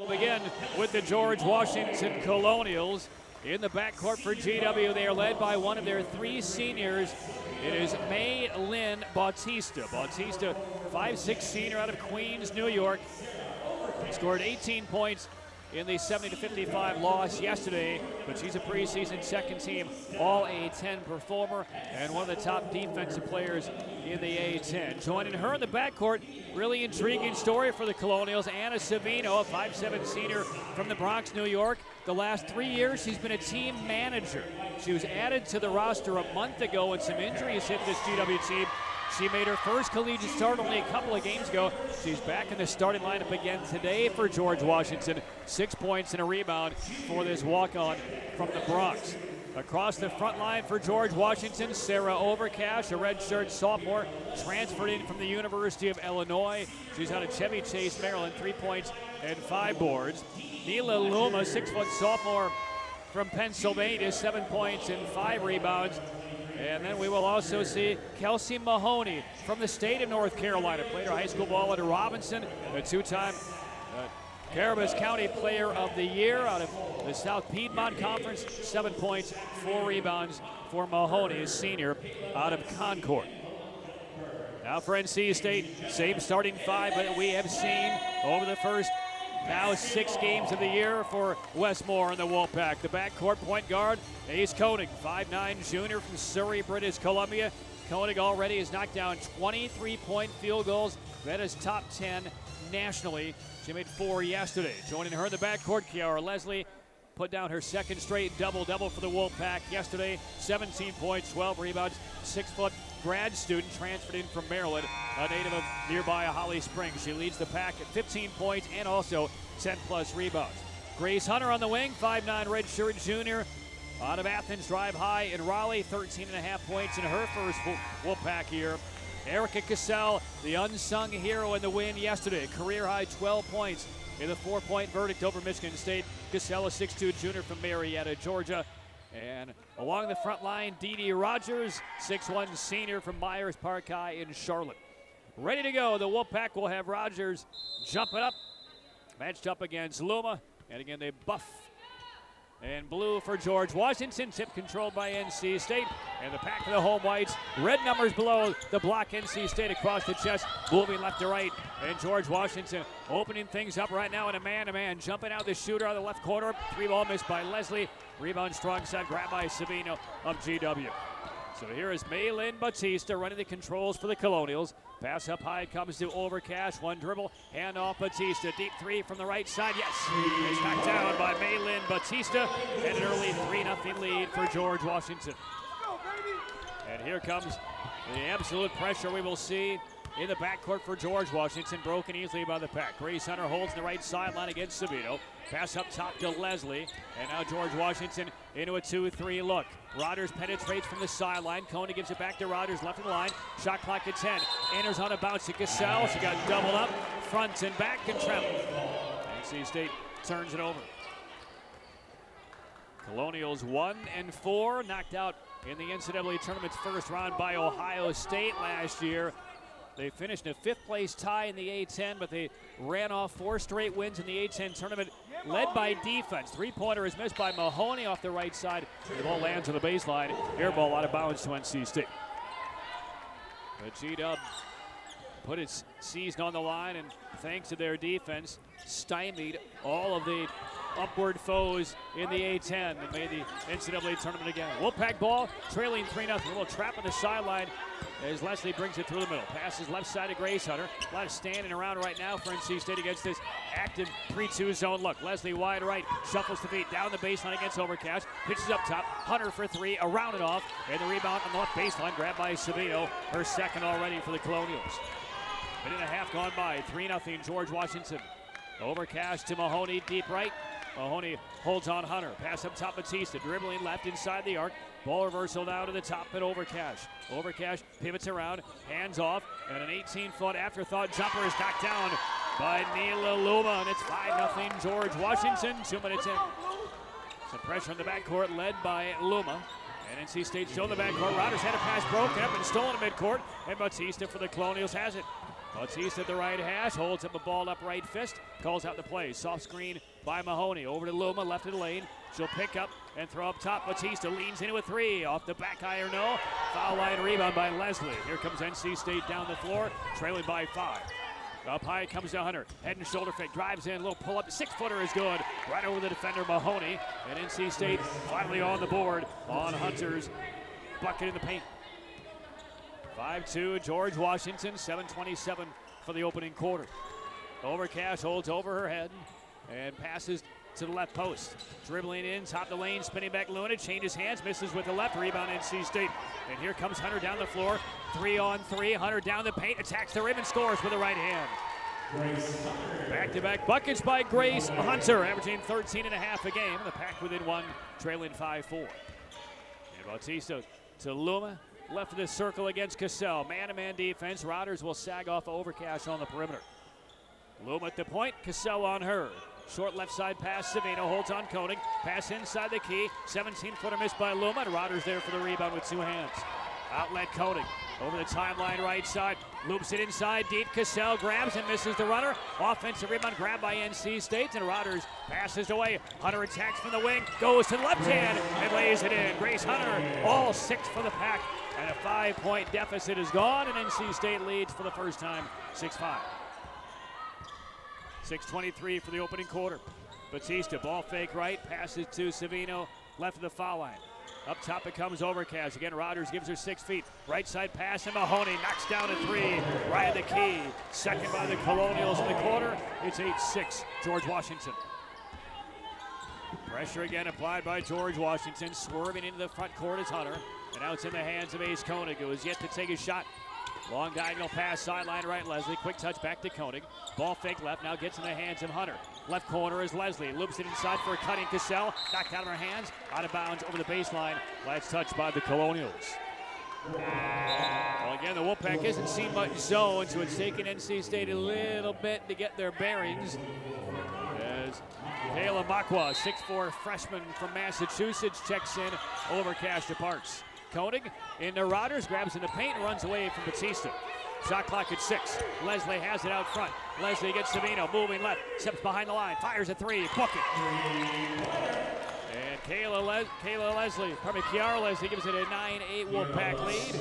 We'll begin with the George Washington Colonials. In the backcourt for GW, they are led by one of their three seniors. It is May Lynn Bautista. Bautista, 5'6" senior out of Queens, New York. Scored 18 points in the 70-55 loss yesterday, but she's a preseason second-team All-A-10 performer and one of the top defensive players in the A-10. Joining her in the backcourt, really intriguing story for the Colonials, Anna Savino, a 5'7" senior from the Bronx, New York. The last 3 years, she's been a team manager. She was added to the roster a month ago when some injuries hit this GW team. She made her first collegiate start only a couple of games ago. She's back in the starting lineup again today for George Washington. 6 points and a rebound for this walk-on from the Bronx. Across the front line for George Washington, Sarah Overcash, a redshirt sophomore, transferred in from the University of Illinois. She's out of Chevy Chase, Maryland, 3 points and 5 boards. Neela Luma, 6-foot sophomore from Pennsylvania, 7 points and 5 rebounds. And then we will also see Kelsey Mahoney from the state of North Carolina. Played her high school ball under Robinson, a two-time Caribas County Player of the Year out of the South Piedmont Conference. 7 points, 4 rebounds for Mahoney, a senior out of Concord. Now for NC State, same starting five that we have seen over the first now 6 games of the year for Westmore and the Wolfpack. The backcourt point guard, Ace Koenig, 5'9" junior from Surrey, British Columbia. Koenig already has knocked down 23-point field goals. That is top 10 nationally. She made 4 yesterday. Joining her in the backcourt, Kiara Leslie put down her second straight double-double for the Wolfpack yesterday. 17 points, 12 rebounds, 6-foot grad student transferred in from Maryland, a native of nearby Holly Springs. She leads the pack at 15 points and also 10-plus rebounds. Grace Hunter on the wing, 5'9" redshirt junior out of Athens Drive High in Raleigh, 13.5 points in her first Wolfpack year. Erica Cassell, the unsung hero in the win yesterday, career-high 12 points in the 4-point verdict over Michigan State. Cassell, a 6'2" junior from Marietta, Georgia. And along the front line, Dee Dee Rogers, 6'1" senior from Myers Park High in Charlotte. Ready to go, the Wolfpack will have Rogers jumping up, matched up against Luma. And again, they buff and blue for George Washington, tip controlled by NC State. And the pack of the home whites, red numbers below the block. NC State across the chest, moving left to right. And George Washington opening things up right now in a man-to-man. Jumping out the shooter on the left corner. 3-ball missed by Leslie. Rebound strong side, grabbed by Savino of GW. So here is May Lynn Bautista running the controls for the Colonials. Pass up high comes to Overcash. One dribble, hand off Bautista. Deep three from the right side. Yes, it's knocked down by May Lynn Bautista. And an early 3-0 lead for George Washington. And here comes the absolute pressure we will see in the backcourt for George Washington, broken easily by the pack. Grace Hunter holds the right sideline against Savino. Pass up top to Leslie. And now George Washington into a 2-3 look. Rodgers penetrates from the sideline. Koenig gives it back to Rodgers, left of the line. Shot clock at 10. Enters on a bounce to Cassell. She got doubled up, front and back, and traveled. NC State turns it over. Colonials 1-4, knocked out in the NCAA tournament's first round by Ohio State last year. They finished in a 5th place tie in the A-10, but they ran off 4 straight wins in the A-10 tournament, led by defense. 3-pointer is missed by Mahoney off the right side. The ball lands on the baseline. Air ball out of bounds to NC State. But G-Dub put its season on the line, and thanks to their defense, stymied all of the upward foes in the A-10 and made the NCAA tournament again. Wolfpack ball, trailing 3-0. A little trap on the sideline as Leslie brings it through the middle. Passes left side to Grace Hunter. A lot of standing around right now for NC State against this active 3-2 zone look. Leslie wide right, shuffles the feet down the baseline against Overcash. Pitches up top, Hunter for 3, around and off. And the rebound on the left baseline, grabbed by Savino. Her second already for the Colonials. Minute and a half gone by, 3-0 George Washington. Overcash to Mahoney, deep right. Mahoney holds on Hunter. Pass up top, Bautista, dribbling left inside the arc. Ball reversal now to the top at Overcash. Overcash pivots around, hands off, and an 18-foot afterthought jumper is knocked down by Neela Luma, and it's 5-0 George Washington, 2 minutes in. Some pressure in the backcourt led by Luma. And NC State still in the backcourt. Rodgers had a pass broken up and stolen in midcourt, and Bautista for the Colonials has it. Bautista at the right hash, holds up a ball up right fist, calls out the play. Soft screen by Mahoney, over to Luma, left of the lane. She'll pick up and throw up top. Bautista leans into a three, off the back iron, no. Foul line rebound by Leslie. Here comes NC State down the floor, trailing by 5. Up high comes to Hunter, head and shoulder fake, drives in, little pull up, 6-footer is good, right over the defender Mahoney, and NC State finally on the board on Hunter's bucket in the paint. 5-2, George Washington, 7:27 for the opening quarter. Overcash holds over her head and passes to the left post. Dribbling in, top of the lane, spinning back Luna, changes hands, misses with the left, rebound NC State. And here comes Hunter down the floor, 3-on-3, Hunter down the paint, attacks the rim and scores with the right hand. Back-to-back buckets by Grace Hunter, averaging 13 and a half a game. The Pack within one, trailing 5-4. And Bautista to Luma, left of the circle against Cassell. Man-to-man defense, Rodgers will sag off Overcash on the perimeter. Luma at the point, Cassell on her. Short left side pass, Savino holds on Koenig. Pass inside the key, 17-footer missed by Luma, and Rodgers there for the rebound with 2 hands. Outlet Koenig, over the timeline right side, loops it inside deep, Cassell grabs and misses the runner. Offensive rebound grabbed by NC State, and Rodgers passes away. Hunter attacks from the wing, goes to the left hand, and lays it in. Grace Hunter, all 6 for the Pack, and a 5-point deficit is gone, and NC State leads for the first time, 6-5. 6:23 for the opening quarter. Bautista, ball fake right, passes to Savino, left of the foul line. Up top it comes Overcash. Again, Rodgers gives her 6 feet. Right side pass, and Mahoney knocks down a 3. Right at the key. Second by the Colonials in the quarter. It's 8-6, George Washington. Pressure again applied by George Washington. Swerving into the front court is Hunter. And now it's in the hands of Ace Koenig, who is yet to take his shot. Long diagonal pass, sideline right, Leslie. Quick touch back to Koenig. Ball fake left, now gets in the hands of Hunter. Left corner is Leslie. Loops it inside for a cutting Cassell. Knocked out of her hands. Out of bounds over the baseline. Last touch by the Colonials. Well, again, the Wolfpack hasn't seen much zone, so it's taken NC State a little bit to get their bearings. As Kayla Makwa, 6'4" freshman from Massachusetts, checks in. Overcash departs. Koenig into Rodgers, grabs in the paint, and runs away from Bautista. Shot clock at 6. Leslie has it out front. Leslie gets Savino, moving left, steps behind the line, fires a 3, book it. And Kiara Leslie gives it a 9-8 Wolfpack lead.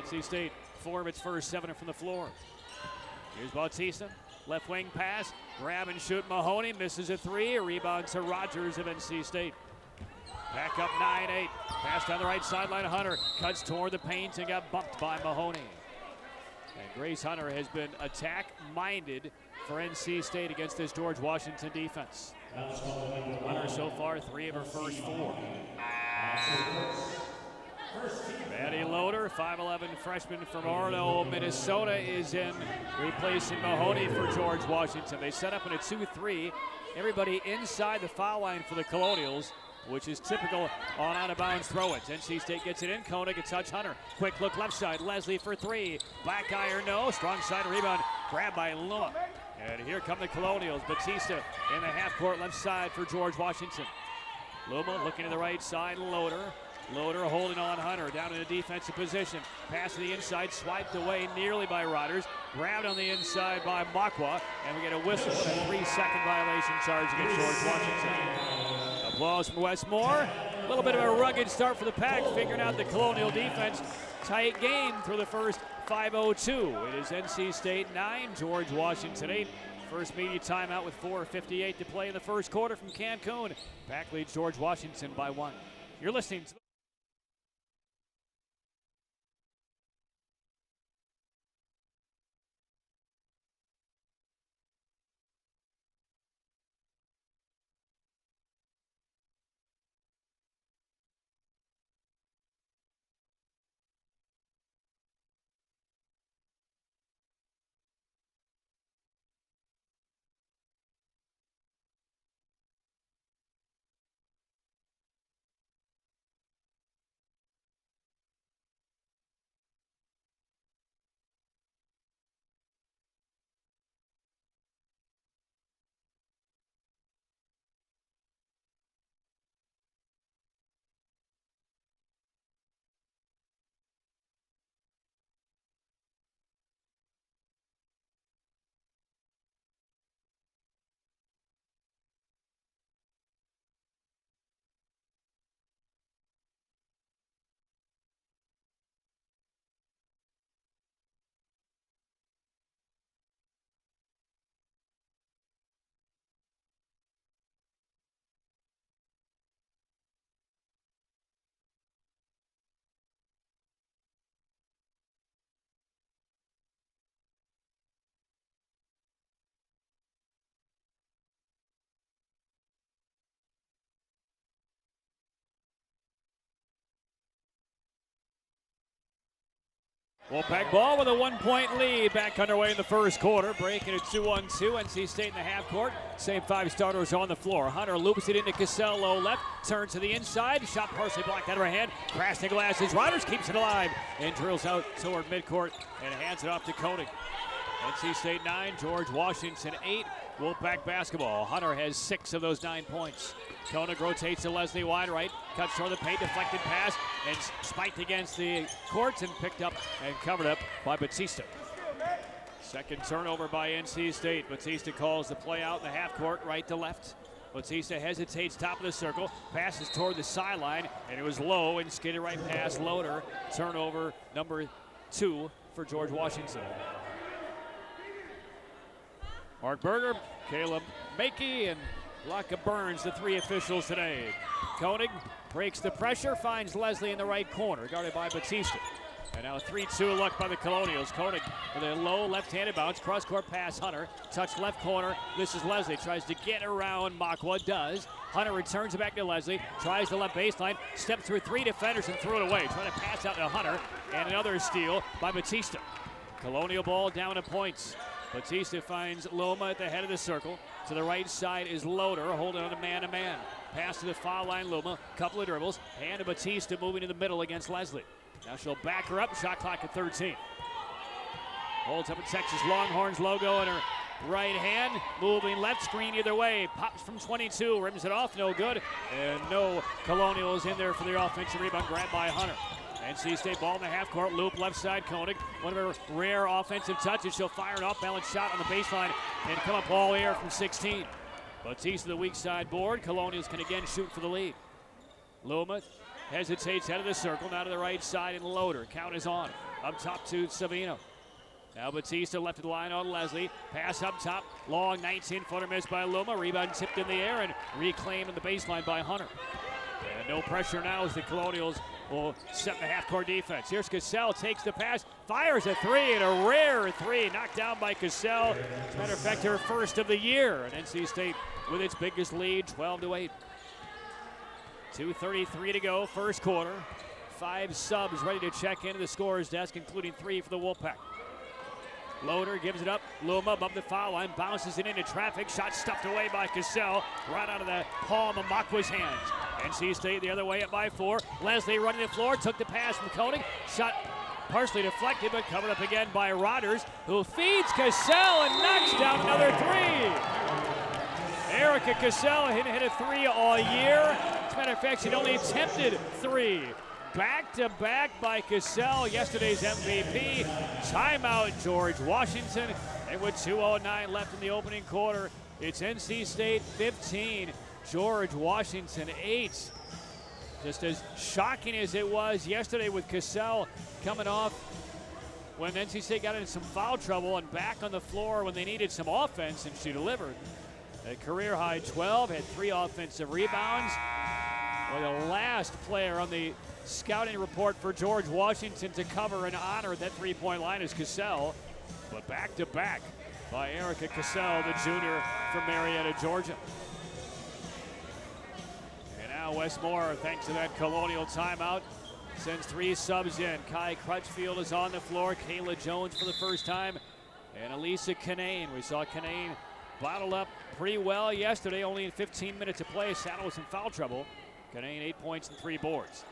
NC State 4 of its first 7 from the floor. Here's Bautista, left wing pass, grab and shoot Mahoney, misses a 3, a rebound to Rodgers of NC State. Back up 9-8. Pass down the right sideline. Hunter cuts toward the paint and got bumped by Mahoney. And Grace Hunter has been attack-minded for NC State against this George Washington defense. Hunter so far 3 of her first 4. Maddie Loader, 5'11" freshman from Orono, Minnesota, is in, replacing Mahoney for George Washington. They set up in a 2-3. Everybody inside the foul line for the Colonials, which is typical on out-of-bounds throw-ins. NC State gets it in. Koenig, a touch, Hunter. Quick look left side. Leslie for 3. Back iron, no. Strong side rebound. Grabbed by Luma. And here come the Colonials. Bautista in the half-court left side for George Washington. Luma looking to the right side. Loader holding on Hunter. Down in a defensive position. Pass to the inside. Swiped away nearly by Rodgers. Grabbed on the inside by Makwa. And we get a whistle and a 3-second violation charge against George Washington. Applause from Wes Moore. A little bit of a rugged start for the Pack, figuring out the Colonial defense. Tight game through the first 5:02. It is NC State 9, George Washington 8. First media timeout with 4:58 to play in the first quarter from Cancun. Pack leads George Washington by 1. You're listening to Wolfpack ball with a 1-point lead. Back underway in the first quarter. Breaking at 2-on-2. NC State in the half court. Same 5 starters on the floor. Hunter loops it into Cassell, low left. Turns to the inside. Shot partially blocked out of her hand. Crashing glasses. Rodgers keeps it alive and drills out toward midcourt and hands it off to Koenig. NC State 9, George Washington 8. Wolfpack basketball. Hunter has 6 of those 9 points. Koenig rotates to Leslie wide right, cuts toward the paint, deflected pass, and spiked against the courts and picked up and covered up by Batista. Second turnover by NC State. Batista calls the play out in the half court, right to left. Batista hesitates, top of the circle, passes toward the sideline, and it was low and skidded right past Loader. Turnover number 2 for George Washington. Mark Berger, Caleb Makey, and Laka Burns, the 3 officials today. Koenig breaks the pressure, finds Leslie in the right corner, guarded by Batista. And now a 3-2 look by the Colonials. Koenig with a low left-handed bounce, cross-court pass, Hunter. Touch left corner, this is Leslie. Tries to get around Makwa, does. Hunter returns it back to Leslie, tries the left baseline, steps through 3 defenders and threw it away. Trying to pass out to Hunter, and another steal by Batista. Colonial ball down to points. Batista finds Loma at the head of the circle. To the right side is Loader, holding on to man-to-man. Pass to the foul line, Loma, couple of dribbles. Hand to Batista, moving to the middle against Leslie. Now she'll back her up, shot clock at 13. Holds up a Texas Longhorns logo in her right hand. Moving left, screen either way. Pops from 22, rims it off, no good. And no Colonials in there for the offensive rebound, grabbed by Hunter. NC State ball in the half court, loop left side, Koenig. One of her rare offensive touches. She'll fire an off-balance shot on the baseline and come up all air from 16. Batista the weak side board. Colonials can again shoot for the lead. Loma hesitates head of the circle, now to the right side, and Loader. Count is on. Up top to Savino. Now Batista left of the line on Leslie. Pass up top, long 19-footer missed by Loma. Rebound tipped in the air and reclaimed in the baseline by Hunter. And no pressure now as the Colonials will set the half-court defense. Here's Cassell, takes the pass, fires a 3, and a rare 3 knocked down by Cassell. As a matter of fact, her first of the year. And NC State with its biggest lead, 12-8. 2:33 to go, first quarter. 5 subs ready to check into the scorer's desk, including 3 for the Wolfpack. Loader gives it up. Luma above the foul line, bounces it into traffic. Shot stuffed away by Cassell, right out of the palm of Makwa's hands. NC State the other way up by 4. Leslie running the floor, took the pass from Koenig. Shot partially deflected, but covered up again by Rodgers, who feeds Cassell and knocks down another 3. Erica Cassell hadn't hit a 3 all year. As a matter of fact, she'd only attempted 3. Back-to-back by Cassell, yesterday's MVP. Timeout, George Washington. And with 2:09 left in the opening quarter, it's NC State 15, George Washington 8. Just as shocking as it was yesterday with Cassell coming off when NC State got into some foul trouble and back on the floor when they needed some offense, and she delivered. A career-high 12, had 3 offensive rebounds. Well, the last player on the scouting report for George Washington to cover and honor that 3-point line is Cassell, but back-to-back by Erica Cassell, the junior from Marietta, Georgia. And now Wes Moore, thanks to that Colonial timeout, sends 3 subs in. Kai Crutchfield is on the floor, Kayla Jones for the first time, and Elisa Canane. We saw Canane bottled up pretty well yesterday, only in 15 minutes of play, saddled with some foul trouble. Canane 8 points and 3 boards.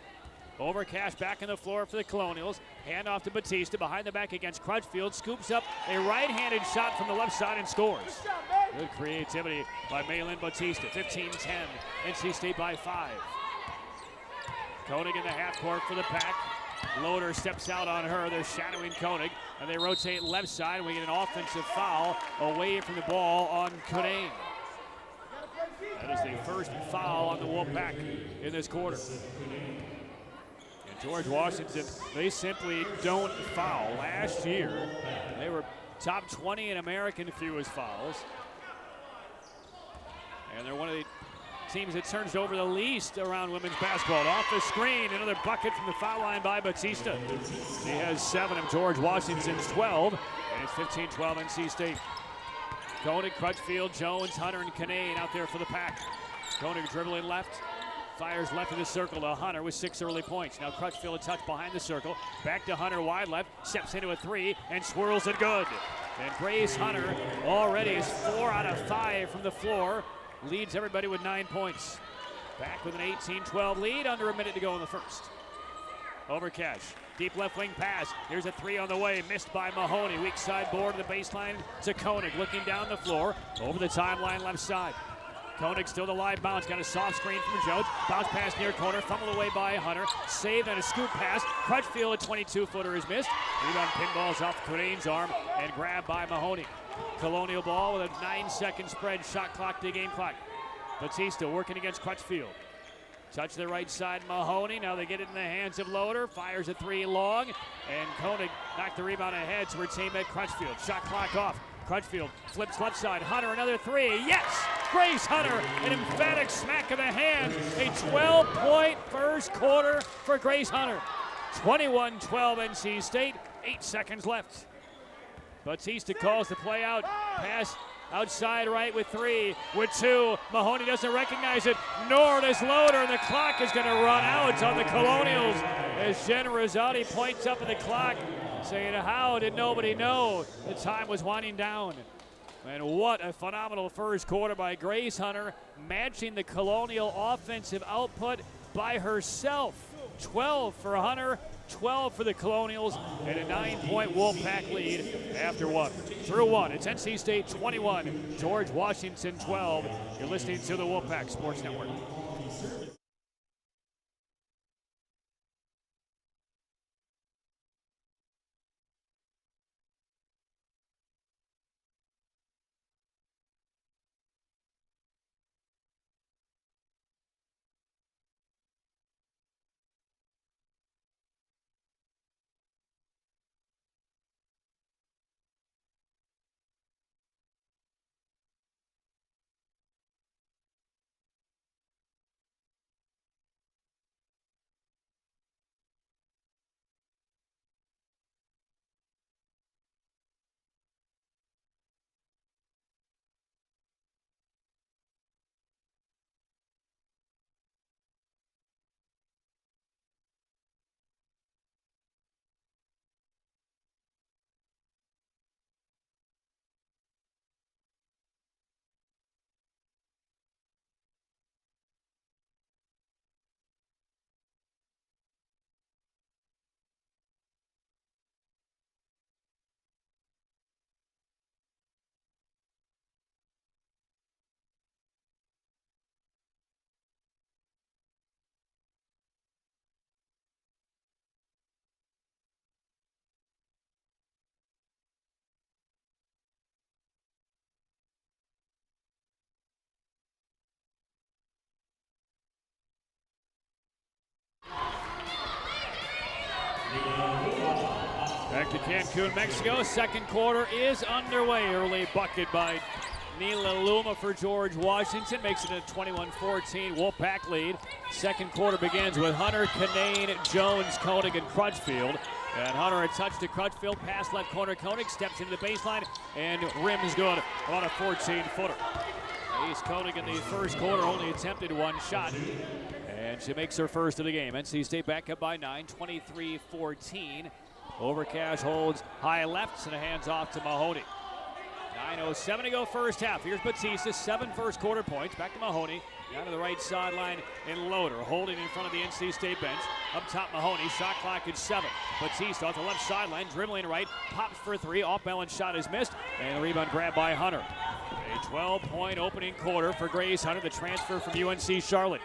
Overcash back on the floor for the Colonials. Hand off to Batista, behind the back against Crutchfield. Scoops up a right-handed shot from the left side and scores. Good creativity by Malin Batista. 15-10, NC State by 5. Koenig in the half court for the pack. Loader steps out on her. They're shadowing Koenig, and they rotate left side. We get an offensive foul away from the ball on Canane. That is the first foul on the Wolfpack in this quarter. And George Washington, they simply don't foul. Last year, they were top 20 in American fewest fouls. And they're one of the teams that turns over the least around women's basketball. Off the screen, another bucket from the foul line by Batista. He has 7 of George Washington's 12, and it's 15-12 NC State. Koenig, Crutchfield, Jones, Hunter, and Canane out there for the pack. Koenig dribbling left. Fires left of the circle to Hunter with 6 early points. Now Crutchfield a touch behind the circle. Back to Hunter wide left. Steps into a 3 and swirls it good. And Grace Hunter already is 4 out of 5 from the floor. Leads everybody with 9 points. Back with an 18-12 lead. Under a minute to go in the first. Over Cash. Deep left wing pass. Here's a 3 on the way. Missed by Mahoney. Weak side board to the baseline to Koenig. Looking down the floor. Over the timeline left side. Koenig still the live bounce. Got a soft screen from Jones. Bounce pass near corner. Fumbled away by Hunter. Saved on a scoop pass. Crutchfield, a 22-footer is missed. Rebound pinballs off Codain's arm and grabbed by Mahoney. Colonial ball with a 9-second spread. Shot clock to game clock. Batista working against Crutchfield. Touch the right side, Mahoney. Now they get it in the hands of Loader. Fires a 3 long. And Koenig knocked the rebound ahead to her teammate Crutchfield. Shot clock off. Crutchfield flips left side. Hunter another 3. Yes! Grace Hunter, an emphatic smack of the hand. A 12-point first quarter for Grace Hunter. 21-12 NC State. 8 seconds left. Batista calls the play out. Pass outside right with 3, with 2. Mahoney doesn't recognize it, nor does Loader, and the clock is going to run out on the Colonials as Jen Rosati points up at the clock, saying, how did nobody know the time was winding down? And what a phenomenal first quarter by Grace Hunter, matching the Colonial offensive output by herself. 12 for Hunter, 12 for the Colonials, and a 9-point Wolfpack lead after 1. Through 1, it's NC State 21, George Washington 12. You're listening to the Wolfpack Sports Network. Back to Cancun, Mexico. Second quarter is underway. Early bucket by Nila Luma for George Washington. Makes it a 21-14 Wolfpack lead. Second quarter begins with Hunter, Canane, Jones, Koenig, and Crutchfield. And Hunter a touch to Crutchfield. Pass left corner. Koenig steps into the baseline and rims good on a 14-footer. Ace Koenig in the first quarter only attempted 1 shot. And she makes her first of the game. NC State back up by 9, 23-14. Overcash holds high left and a hands off to Mahoney. 9:07 to go first half. Here's Batista, 7 first quarter points. Back to Mahoney. Down to the right sideline in Loader. Holding in front of the NC State bench. Up top Mahoney. Shot clock at 7. Batista off the left sideline. Dribbling right. Pops for 3. Off balance shot is missed. And the rebound grab by Hunter. A 12-point opening quarter for Grace Hunter. The transfer from UNC Charlotte.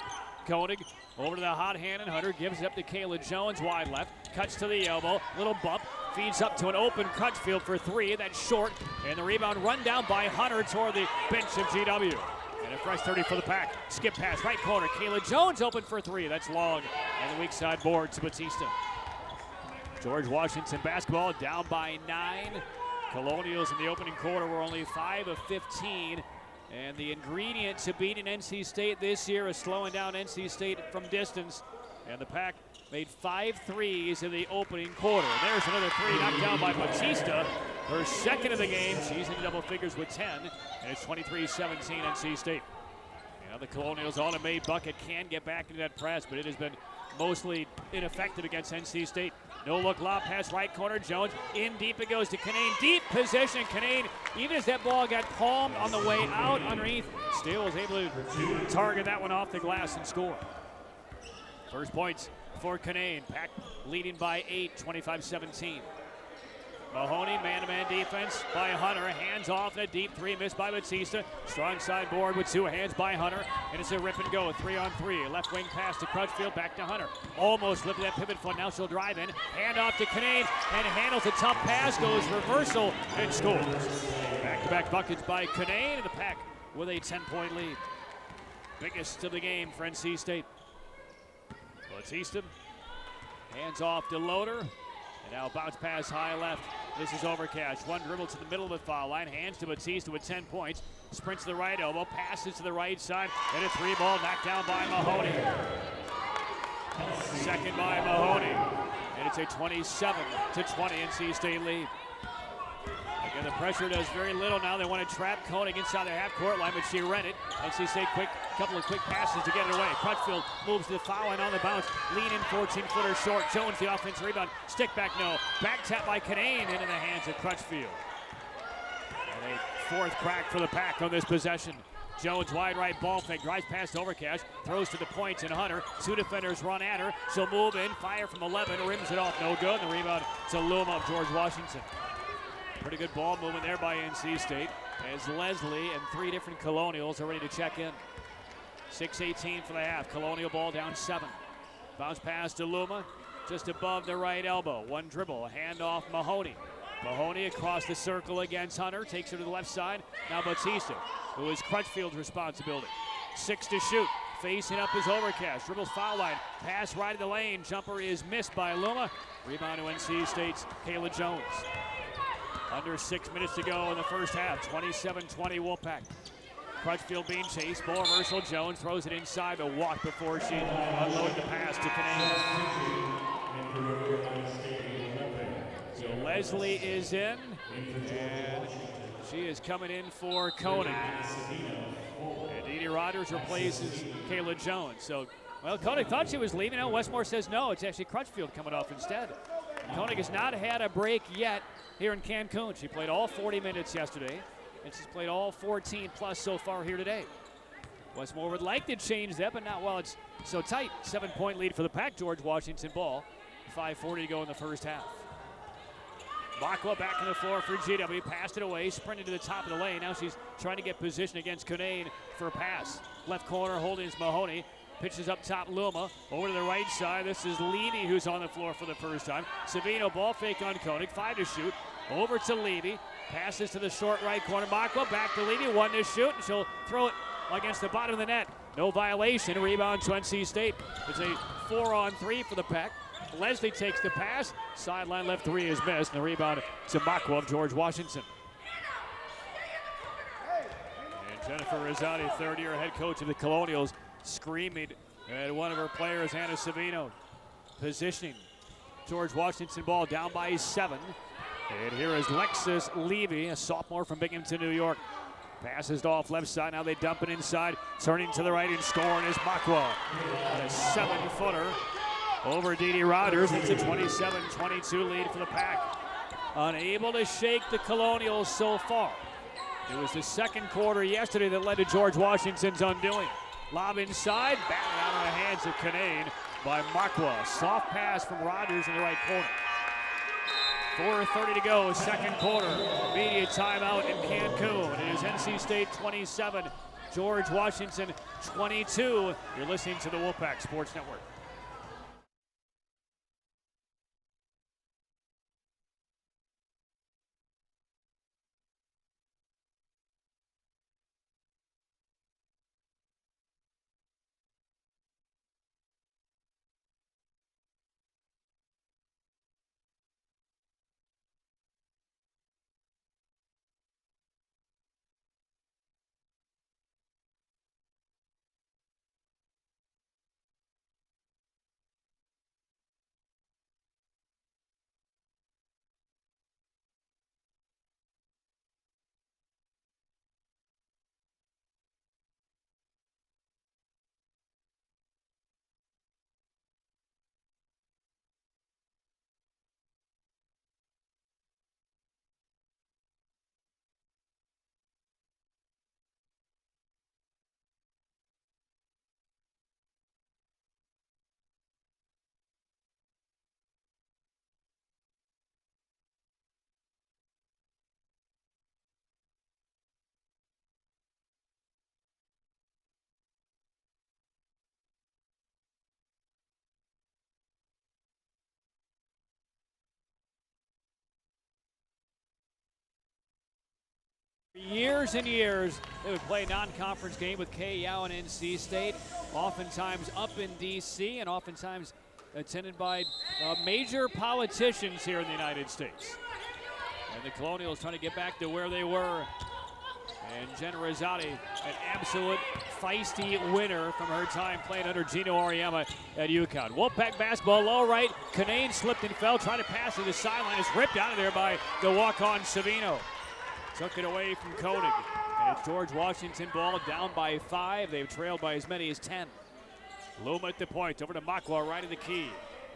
Koenig over to the hot hand, and Hunter gives it up to Kayla Jones, wide left, cuts to the elbow, little bump, feeds up to an open Crutchfield for 3, that's short, and the rebound run down by Hunter toward the bench of GW. And a fresh 30 for the Pack. Skip pass, right corner, Kayla Jones open for 3, that's long, and the weak side board to Batista. George Washington basketball down by 9. Colonials in the opening quarter were only 5 of 15. And the ingredient to beating NC State this year is slowing down NC State from distance. And the Pack made 5 threes in the opening quarter. And there's another 3 knocked down by Batista. Her second of the game. She's in double figures with 10. And it's 23-17 NC State. Now the Colonials on a made bucket can get back into that press, but it has been mostly ineffective against NC State. No look lob pass right corner. Jones in deep it goes to Canane. Deep position. Canane, even as that ball got palmed on the way out underneath, still was able to target that one off the glass and score. First points for Canane. Pack leading by 8, 25-17. Mahoney, man-to-man defense by Hunter. Hands off and a deep three missed by Batista. Strong side board with 2 hands by Hunter. And it's a rip and go, 3-on-3. Left wing pass to Crutchfield, back to Hunter. Almost lifted that pivot foot, now she'll drive in. Hand off to Canane and handles a tough pass, goes reversal and scores. Back-to-back buckets by Canane, and the Pack with a 10-point lead. Biggest of the game for NC State. Batista, hands off to Loader. And now bounce pass high left. This is Overcash. One dribble to the middle of the foul line. Hands to Batista with 10 points. Sprints to the right elbow. Passes to the right side. And a 3-ball knocked down by Mahoney. Second by Mahoney. And it's a 27-20 NC State lead. Again, the pressure does very little now. They want to trap Koenig inside their half-court line, but she read it. NC State couple of quick passes to get it away. Crutchfield moves to the foul line on the bounce. Lean in 14-footer short. Jones the offensive rebound. Stick back no. Back tap by Canane into the hands of Crutchfield. And a 4th crack for the Pack on this possession. Jones wide right ball fake. Drives past Overcash. Throws to the points and Hunter. 2 defenders run at her. She'll move in. Fire from 11. Rims it off. No good. And the rebound to Luma of George Washington. Pretty good ball movement there by NC State as Leslie and 3 different Colonials are ready to check in. 6:18 for the half. Colonial ball down 7. Bounce pass to Luma just above the right elbow. One dribble. Hand off Mahoney. Mahoney across the circle against Hunter. Takes her to the left side. Now Batista, who is Crutchfield's responsibility. 6 to shoot. Facing up is Overcash. Dribbles foul line. Pass right in the lane. Jumper is missed by Luma. Rebound to NC State's Kayla Jones. Under 6 minutes to go in the first half. 27-20 Wolfpack. Crutchfield being chased. Ball reversal. Jones throws it inside, but walked before she unloaded the pass to Canane. So Leslie is in, and she is coming in for Koenig. And Dee Rogers replaces Kayla Jones. So, well, Koenig thought she was leaving. Now Westmore says no. It's actually Crutchfield coming off instead. Koenig has not had a break yet here in Cancun. She played all 40 minutes yesterday, and she's played all 14 plus so far here today. Westmore would like to change that, but not while it's so tight. 7-point lead for the Pack. George Washington ball. 5:40 to go in the first half. Makwa back on the floor for GW. Passed it away, sprinted to the top of the lane. Now she's trying to get position against Canane for a pass. Left corner holding is Mahoney. Pitches up top, Luma. Over to the right side. This is Levy who's on the floor for the first time. Savino ball fake on Koenig. 5 to shoot. Over to Levy. Passes to the short right corner. Makwa back to Levy. 1 to shoot. And she'll throw it against the bottom of the net. No violation. Rebound to NC State. It's a 4-on-3 for the Pack. Leslie takes the pass. Sideline left 3 is missed. And the rebound to Makwa of George Washington. And Jennifer Rosati, third-year head coach of the Colonials, screaming at one of her players, Anna Savino. Positioning. George Washington ball down by 7. And here is Lexus Levy, a sophomore from Binghamton, New York. Passes off left side. Now they dump it inside. Turning to the right and scoring is Makwa. A 7-footer over Dee Rogers. It's a 27-22 lead for the Pack. Unable to shake the Colonials so far. It was the second quarter yesterday that led to George Washington's undoing. Lob inside, batted out of the hands of Canane by Makwa. Soft pass from Rogers in the right corner. 4:30 to go, second quarter. Media timeout in Cancun. It is NC State 27, George Washington 22. You're listening to the Wolfpack Sports Network. Years and years, they would play a non-conference game with K-Yow and NC State, oftentimes up in D.C. and oftentimes attended by major politicians here in the United States. And the Colonials trying to get back to where they were. And Jen Rosati, an absolute feisty winner from her time playing under Gino Auriemma at UConn. Wolfpack basketball low right. Canane slipped and fell, trying to pass to the sideline. It's ripped out of there by the walk-on Savino. Took it away from Koenig. And it's George Washington ball down by 5. They've trailed by as many as 10. Luma at the point, over to Makwa, right of the key.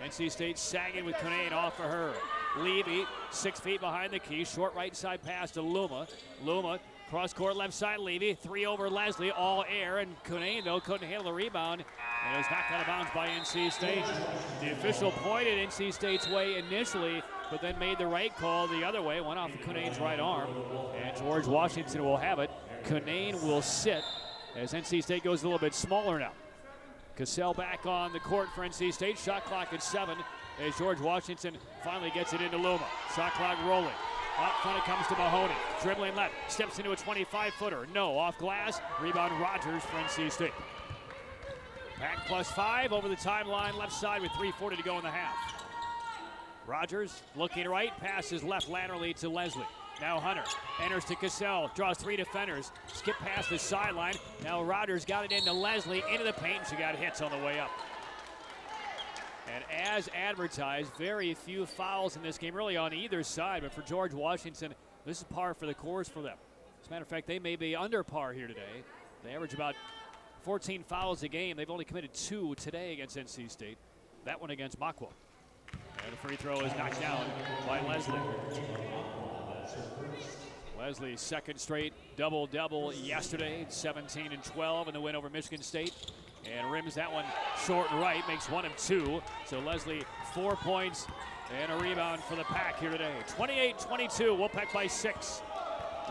NC State sagging with Canane off of her. Levy, 6 feet behind the key. Short right side pass to Luma. Luma, cross court left side, Levy. 3 over Leslie, all air. And Canane, though, couldn't handle the rebound. And it was knocked out of bounds by NC State. The official pointed NC State's way initially, but then made the right call the other way. Went off Canane's right arm. And George Washington will have it. Canane will sit as NC State goes a little bit smaller now. Cassell back on the court for NC State. Shot clock at 7 as George Washington finally gets it into Luma. Shot clock rolling. Up front it comes to Mahoney. Dribbling left. Steps into a 25-footer. No, off glass. Rebound Rogers for NC State. Pack +5 over the timeline left side with 3:40 to go in the half. Rogers looking right. Passes left laterally to Leslie. Now Hunter enters to Cassell, draws 3 defenders, skip past the sideline. Now Rogers got it into Leslie, into the paint, and she got hits on the way up. And as advertised, very few fouls in this game, really on either side, but for George Washington, this is par for the course for them. As a matter of fact, they may be under par here today. They average about 14 fouls a game. They've only committed 2 today against NC State. That one against Makwa. And the free throw is knocked down by Leslie. Leslie's second straight double-double yesterday, 17 and 12 in the win over Michigan State. And rims that one short and right, makes 1 of 2. So Leslie 4 points and a rebound for the Pack here today. 28-22, Wolfpack by 6.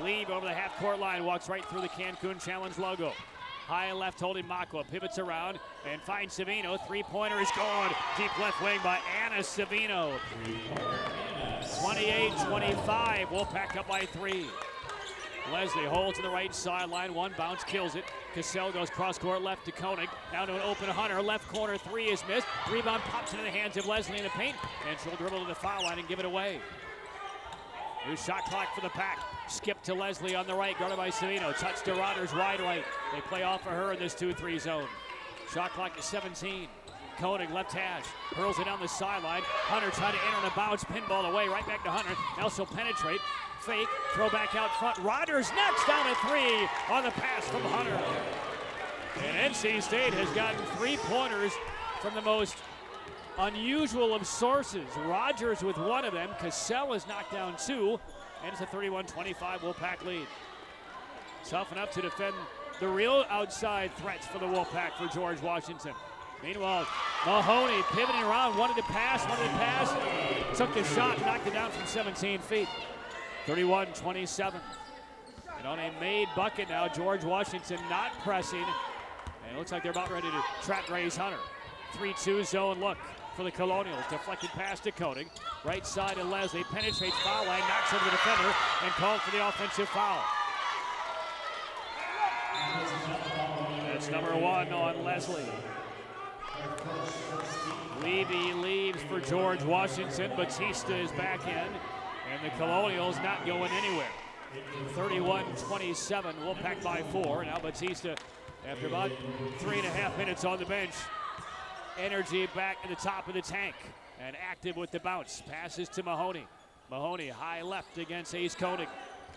Leave over the half-court line, walks right through the Cancun Challenge logo. High left holding Makwa, pivots around and finds Savino. 3-pointer is gone. Deep left wing by Anna Savino. 28-25, Wolfpack up by 3. Leslie holds to the right sideline, 1 bounce, kills it. Cassell goes cross-court left to Koenig. Now to an open Hunter, left corner 3 is missed. Rebound pops into the hands of Leslie in the paint, and she'll dribble to the foul line and give it away. New shot clock for the Pack. Skip to Leslie on the right, guarded by Savino. Touch to Rogers, wide right. They play off of her in this 2-3 zone. Shot clock is 17. Koenig left hash, hurls it down the sideline. Hunter tried to enter on a bounce, pinball away, right back to Hunter. Now she'll penetrate, fake, throw back out front. Rogers next, down at 3 on the pass from Hunter. And NC State has gotten 3-pointers from the most unusual of sources. Rogers with 1 of them. Cassell has knocked down 2, and it's a 31-25 Wolfpack lead. Tough enough to defend the real outside threats for the Wolfpack for George Washington. Meanwhile, Mahoney pivoting around, wanted to pass, took the shot, knocked it down from 17 feet. 31-27. And on a made bucket now, George Washington not pressing, and it looks like they're about ready to trap Grace Hunter. 3-2 zone look for the Colonials. Deflected pass to Koenig. Right side to Leslie, penetrates foul line, knocks over the defender, and called for the offensive foul. That's number 1 on Leslie. Levy leaves for George Washington. Batista is back in, and the Colonials not going anywhere. 31-27, Wolfpack by 4. Now Batista, after about 3.5 minutes on the bench, energy back at the top of the tank and active with the bounce. Passes to Mahoney. Mahoney high left against Ace Koenig.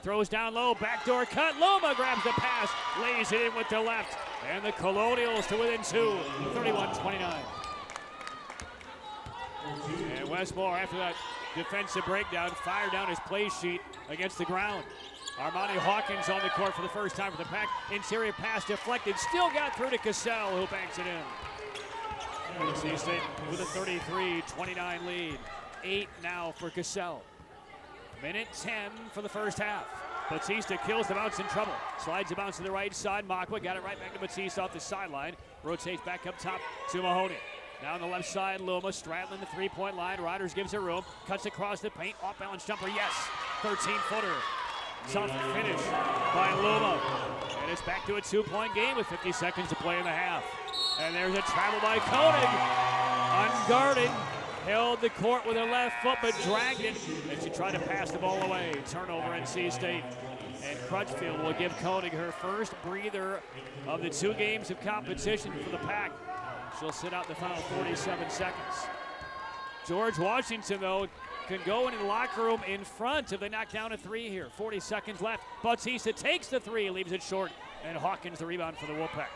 Throws down low, backdoor cut. Loma grabs the pass, lays it in with the left. And the Colonials to within 2, 31-29. And Westmore, after that defensive breakdown, fired down his play sheet against the ground. Armani Hawkins on the court for the first time for the Pack. Interior pass deflected, still got through to Cassell, who banks it in. NC State with a 33-29 lead. 8 now for Cassell. Minute 10 for the first half. Batista kills the bounce in trouble. Slides the bounce to the right side. Makwa got it right back to Batista off the sideline. Rotates back up top to Mahoney. Now on the left side, Luma straddling the 3-point line. Riders gives her room. Cuts across the paint. Off balance jumper, yes. 13-footer. Tough finish by Luma. And it's back to a 2-point game with 50 seconds to play in the half. And there's a travel by Koenig. Unguarded. Held the court with her left foot, but dragged it. And she tried to pass the ball away. Turnover NC State. And Crutchfield will give Koenig her first breather of the 2 games of competition for the Pack. She'll sit out the final 47 seconds. George Washington, though, can go into the locker room in front if they knock down a 3 here. 40 seconds left. Bautista takes the 3, leaves it short, and Hawkins the rebound for the Wolfpack.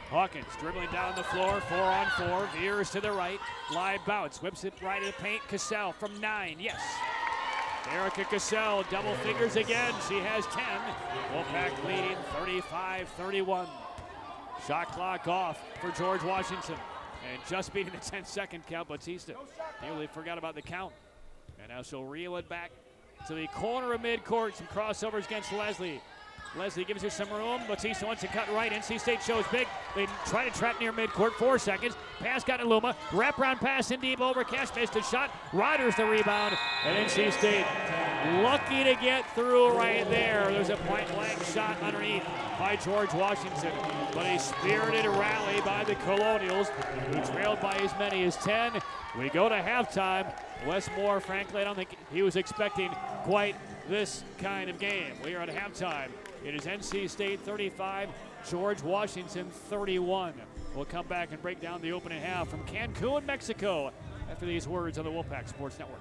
Hawkins dribbling down the floor, 4-on-4, veers to the right, live bounce, whips it right in the paint. Cassell from 9, yes. Erica Cassell, double figures again. She has 10. Wolfpack leading 35-31. Shot clock off for George Washington. And just beating the 10-second count, Bautista nearly forgot about the count. And now she'll reel it back to the corner of midcourt. Some crossovers against Leslie. Leslie gives her some room. Bautista wants to cut right. NC State shows big. They try to trap near midcourt. 4 seconds. Pass got to Luma. Wraparound pass in deep over. Cash missed a shot. Riders the rebound. And NC State lucky to get through right there. There's a point-blank shot underneath by George Washington. But a spirited rally by the Colonials, who trailed by as many as 10. We go to halftime. Wes Moore, frankly, I don't think he was expecting quite this kind of game. We are at halftime. It is NC State 35, George Washington 31. We'll come back and break down the opening half from Cancun, Mexico, after these words on the Wolfpack Sports Network.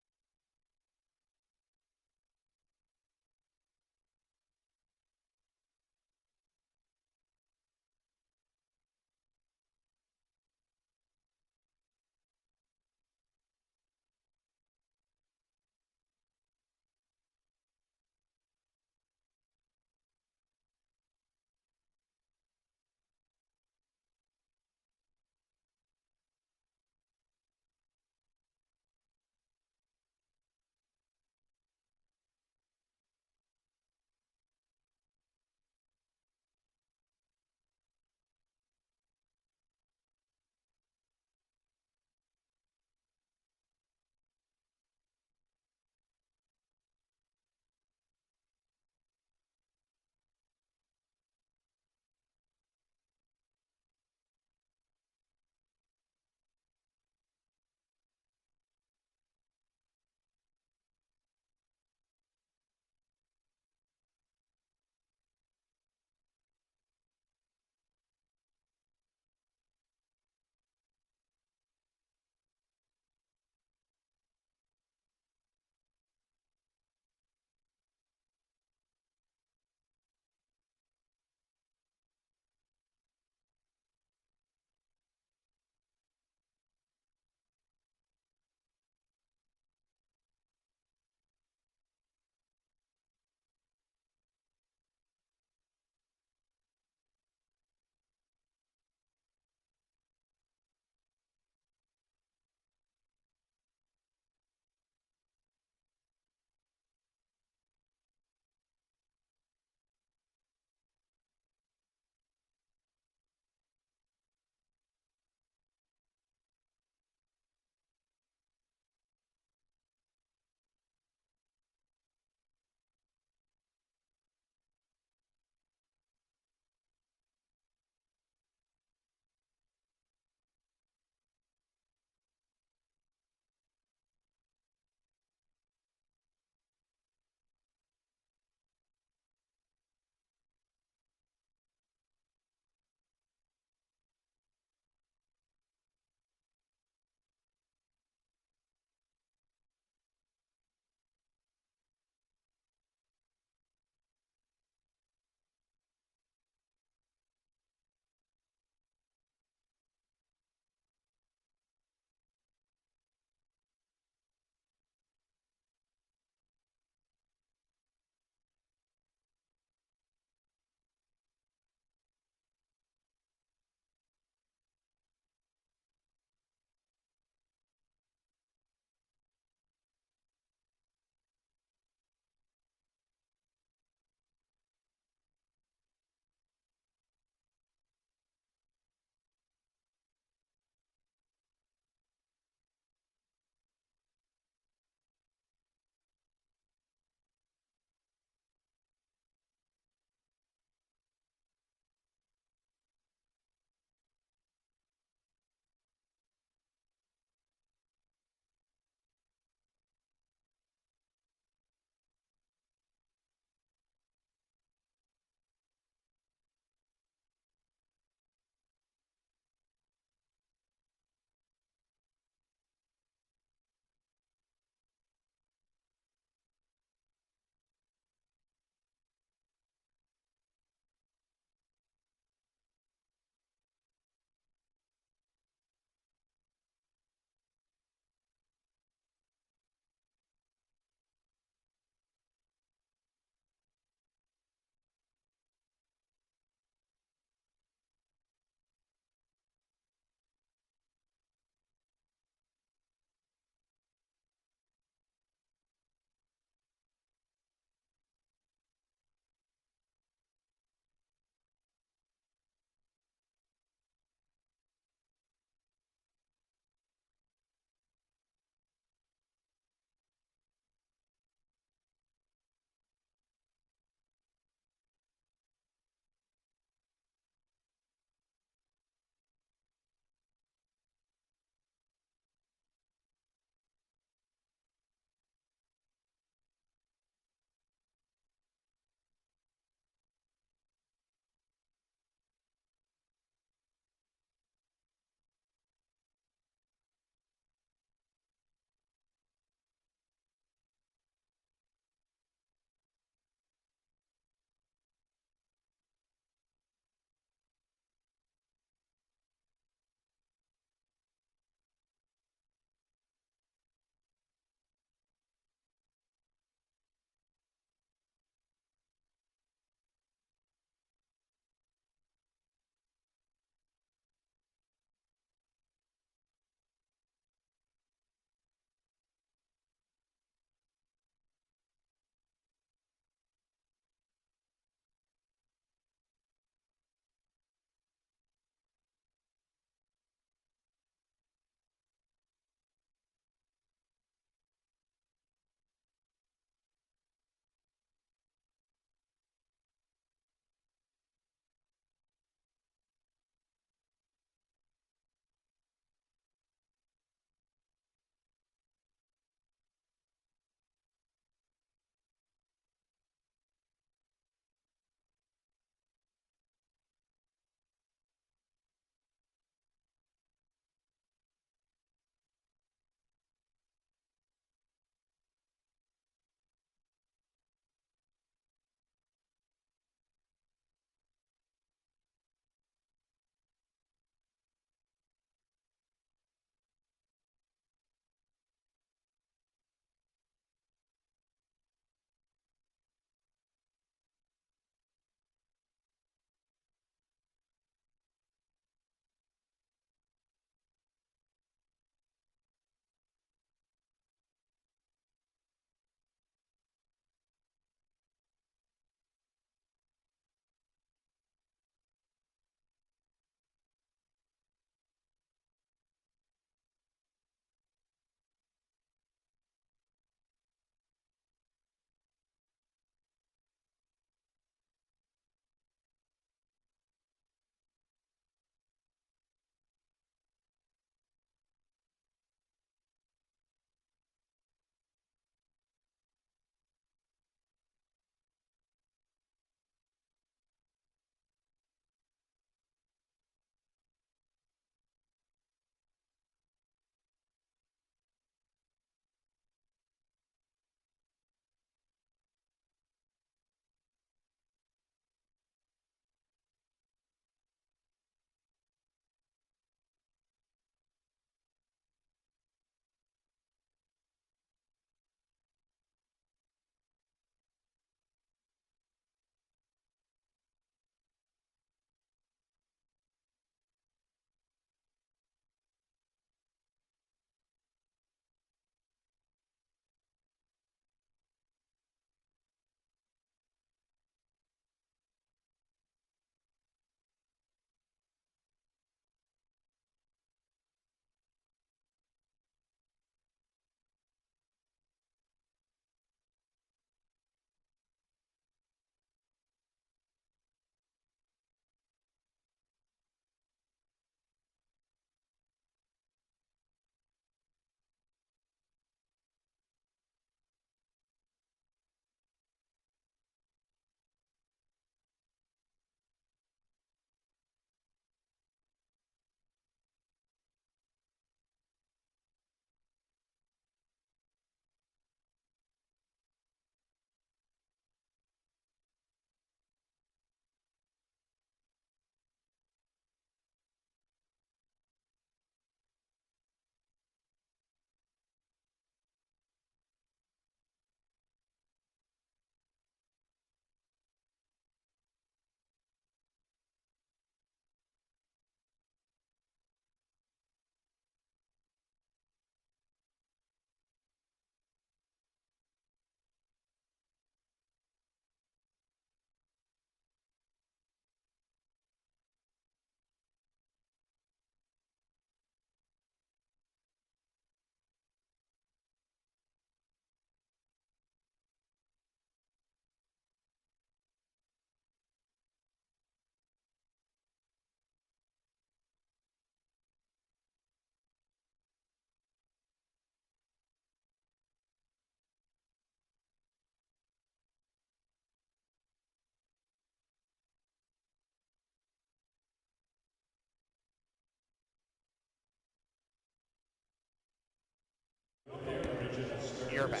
fire back.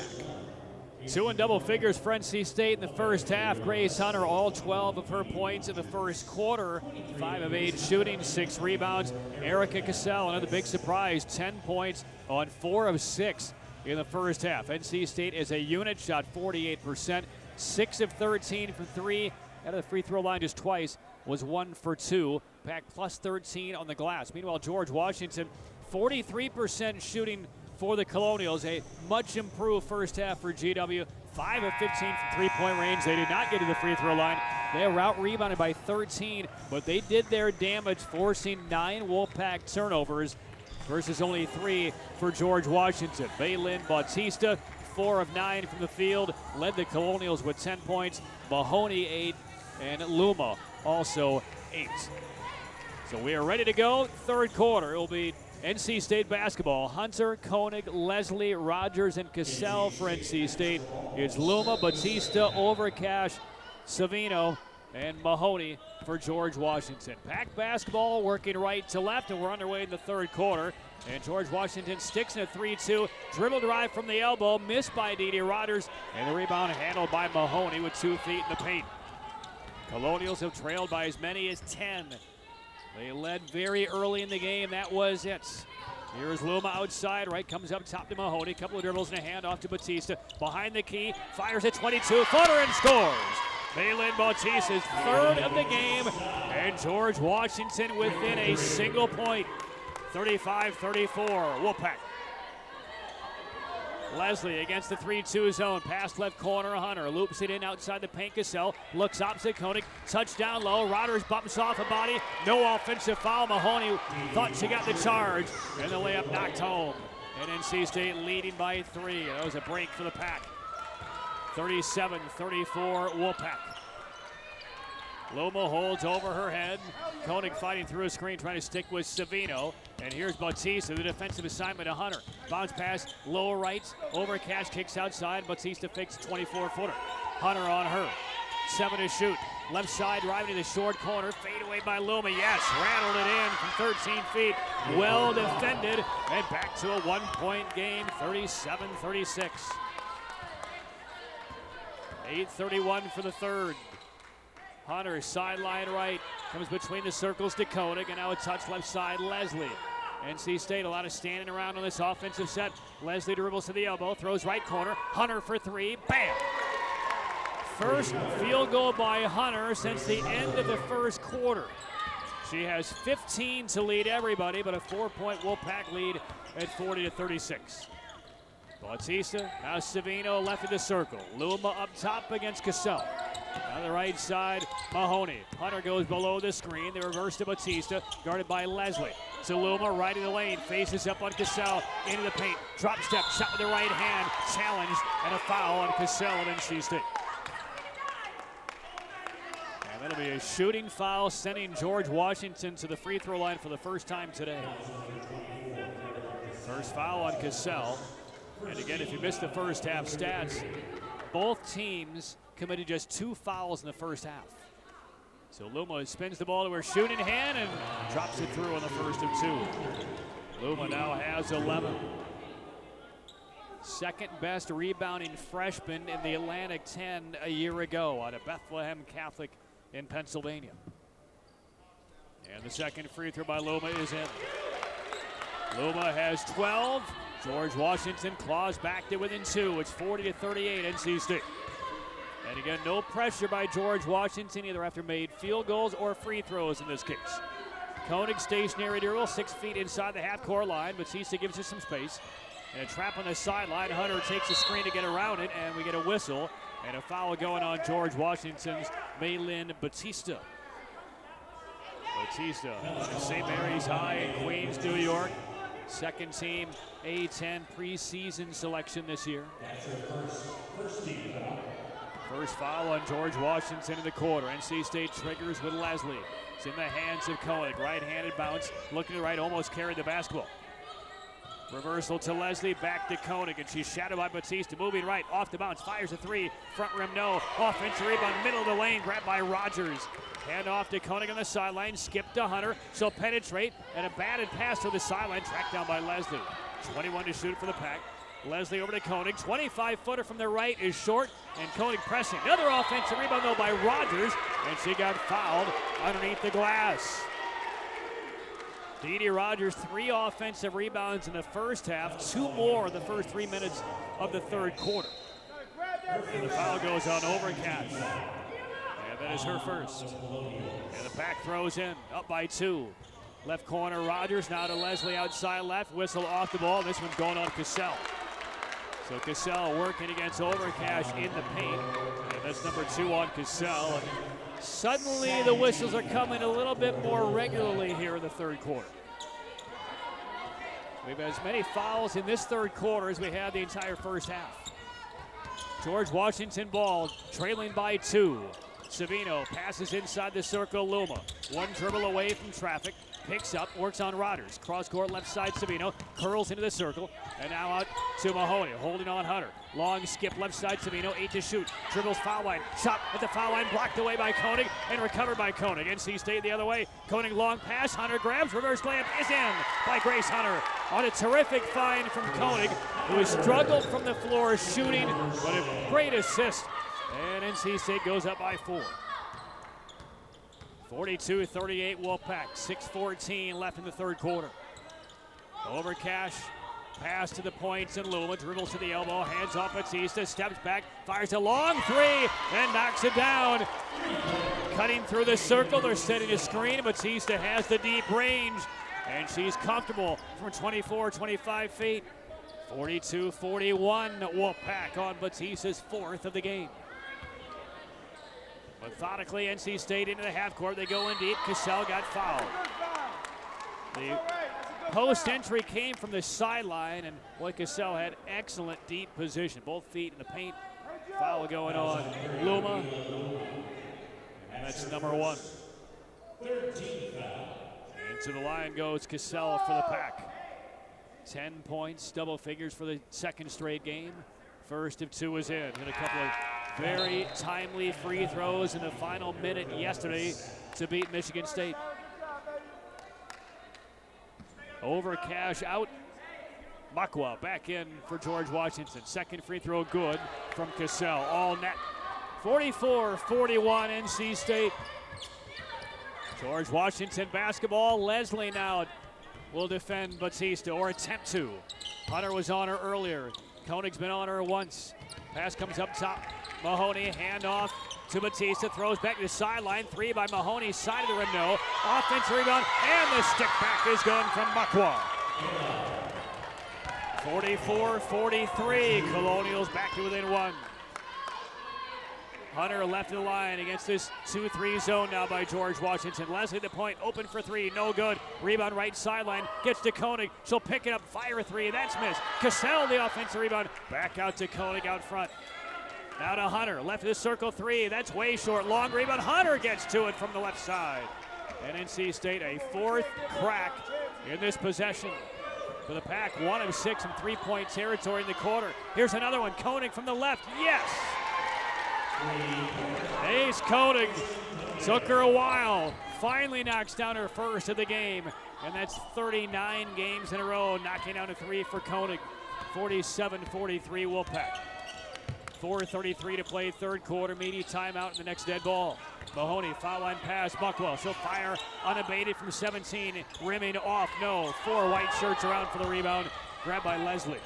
2 in double figures for NC State in the first half. Grace Hunter, all 12 of her points in the first quarter. 5 of 8 shooting, 6 rebounds. Erica Cassell, another big surprise, 10 points on 4 of 6 in the first half. NC State as a unit shot 48%, 6 of 13 from 3. Out of the free throw line just twice, was 1 for 2. Pack plus 13 on the glass. Meanwhile, George Washington, 43% shooting for the Colonials. A much improved first half for GW. 5 of 15 from three-point range. They did not get to the free throw line. They were out-rebounded by 13, but they did their damage, forcing 9 Wolfpack turnovers versus only 3 for George Washington. Baylin Bautista, 4 of 9 from the field, led the Colonials with 10 points. Mahoney 8, and Luma also 8. So we are ready to go. Third quarter. It will be NC State basketball. Hunter, Koenig, Leslie, Rogers, and Cassell for NC State. It's Luma, Batista, Overcash, Savino, and Mahoney for George Washington. Pack basketball working right to left, and we're underway in the third quarter. And George Washington sticks in a 3-2. Dribble drive from the elbow, missed by Didi Rogers, and the rebound handled by Mahoney with 2 feet in the paint. Colonials have trailed by as many as 10. They led very early in the game. That was it. Here's Luma outside. Right comes up top to Mahoney. Couple of dribbles and a handoff to Batista. Behind the key. Fires a 22-footer and scores. Baylin Bautista's third of the game. And George Washington within a single point. 35-34. Wolfpack. Leslie against the 3-2 zone. Pass left corner, Hunter. Loops it in outside the paint. Cassell looks opposite Koenig. Touchdown low. Rodgers bumps off a body. No offensive foul. Mahoney thought she got the charge. And the layup knocked home. And NC State leading by 3. That was a break for the Pack. 37-34 Wolfpack. Loma holds over her head. Koenig fighting through a screen, trying to stick with Savino. And here's Bautista, the defensive assignment to Hunter. Bounce pass, lower right, Overcash kicks outside. Bautista fakes 24-footer. Hunter on her. 7 to shoot. Left side, driving to the short corner. Fade away by Loma. Yes, rattled it in from 13 feet. Well defended. And back to a 1-point game, 37-36. 8:31 for the third. Hunter, sideline right, comes between the circles to Koenig, and now a touch left side, Leslie. NC State, a lot of standing around on this offensive set. Leslie dribbles to the elbow, throws right corner. Hunter for 3, bam! First field goal by Hunter since the end of the first quarter. She has 15 to lead everybody, but a 4-point Wolfpack lead at 40-36. Bautista, now Savino left of the circle. Luma up top against Cassell. On the right side, Mahoney. Hunter goes below the screen. They reverse to Batista, guarded by Leslie. To Luma, right in the lane, faces up on Cassell, into the paint. Drop step, shot with the right hand, challenged, and a foul on Cassell at NC State. And that'll be a shooting foul, sending George Washington to the free throw line for the first time today. First foul on Cassell. And again, if you missed the first half stats, both teams committed just 2 fouls in the first half. So Luma spins the ball to her shooting hand and drops it through on the first of 2. Luma now has 11. Second best rebounding freshman in the Atlantic 10 a year ago out of Bethlehem Catholic in Pennsylvania. And the second free throw by Luma is in. Luma has 12. George Washington claws back to within 2. It's 40-38 NC State. And again, no pressure by George Washington, either after made field goals or free throws in this case. Koenig stationary dribble, 6 feet inside the half-court line. Batista gives us some space. And a trap on the sideline. Hunter takes a screen to get around it, and we get a whistle. And a foul going on George Washington's Maylin Batista. Batista, St. Mary's High in Queens, New York. Second team A-10 preseason selection this year. First foul on George Washington in the quarter. NC State triggers with Leslie. It's in the hands of Koenig. Right-handed bounce. Looking to right, almost carried the basketball. Reversal to Leslie, back to Koenig, and she's shadowed by Batista. Moving right, off the bounce, fires a 3. Front rim, no. Offensive rebound, middle of the lane, grabbed by Rogers. Hand off to Koenig on the sideline, skip to Hunter. She'll penetrate, and a batted pass to the sideline, tracked down by Leslie. 21 to shoot for the Pack. Leslie over to Koenig. 25-footer from the right is short, and Koenig pressing. Another offensive rebound, though, by Rogers, and she got fouled underneath the glass. Dee Dee Rogers, 3 offensive rebounds in the first half, 2 more in the first 3 minutes of the third quarter. And the foul goes on Overcash. And that is her first. And the Pack throws in, up by 2. Left corner, Rogers now to Leslie outside left. Whistle off the ball. This one's going on Cassell. So Cassell working against Overcash in the paint. And that's number 2 on Cassell. And suddenly the whistles are coming a little bit more regularly here in the third quarter. We've had as many fouls in this third quarter as we had the entire first half. George Washington ball, trailing by 2. Savino passes inside the circle, Luma. 1 dribble away from traffic, picks up, works on Rodgers. Cross court left side, Savino curls into the circle, and now out to Mahoney, holding on Hunter. Long skip left side, Savino, 8 to shoot. Dribbles foul line, shot at the foul line, blocked away by Koenig, and recovered by Koenig. NC State the other way. Koenig long pass, Hunter grabs, reverse layup is in by Grace Hunter. On a terrific find from Koenig, who has struggled from the floor shooting, but a great assist. And NC State goes up by 4. 42-38 Wolfpack, 6:14 left in the third quarter. Overcash, pass to the points, and Luma dribbles to the elbow, hands off Batista, steps back, fires a long 3, and knocks it down. Cutting through the circle, they're setting a screen. Batista has the deep range, and she's comfortable from 24-25 feet. 42-41 Wolfpack on Batista's 4th of the game. Methodically, NC State into the half court. They go in deep. Cassell got fouled. The post entry came from the sideline, and boy, Cassell had excellent deep position. Both feet in the paint. Foul going on Luma. And that's number 1. And to the line goes Cassell for the Pack. 10 points, double figures for the second straight game. First of 2 is in. And a couple of very timely free throws in the final minute yesterday to beat Michigan State. Overcash out. Makwa back in for George Washington. Second free throw good from Cassell. All net. 44-41 NC State. George Washington basketball. Leslie now will defend Batista, or attempt to. Hunter was on her earlier. Koenig's been on her once. Pass comes up top. Mahoney, handoff to Batista, throws back to the sideline. 3 by Mahoney, side of the rim, no. Offensive rebound, and the stick back is going from Makwa. 44-43, Colonials back to within 1. Hunter left of the line against this 2-3 zone now by George Washington. Leslie the point, open for 3, no good. Rebound right sideline, gets to Koenig. She'll pick it up, fire a 3, that's missed. Cassell the offensive rebound, back out to Koenig out front. Now to Hunter, left of the circle 3, that's way short. Long rebound, Hunter gets to it from the left side. And NC State a 4th crack in this possession. For the Pack, 1 of 6 in 3-point territory in the quarter. Here's another one, Koenig from the left, yes! Ace Koenig, took her a while, finally knocks down her first of the game, and that's 39 games in a row, knocking down a 3 for Koenig. 47-43 Wolfpack. 4:33 to play third quarter, media timeout in the next dead ball. Mahoney, foul line pass, Buckwell, she'll fire unabated from 17, rimming off, no. 4 white shirts around for the rebound, grabbed by Leslie.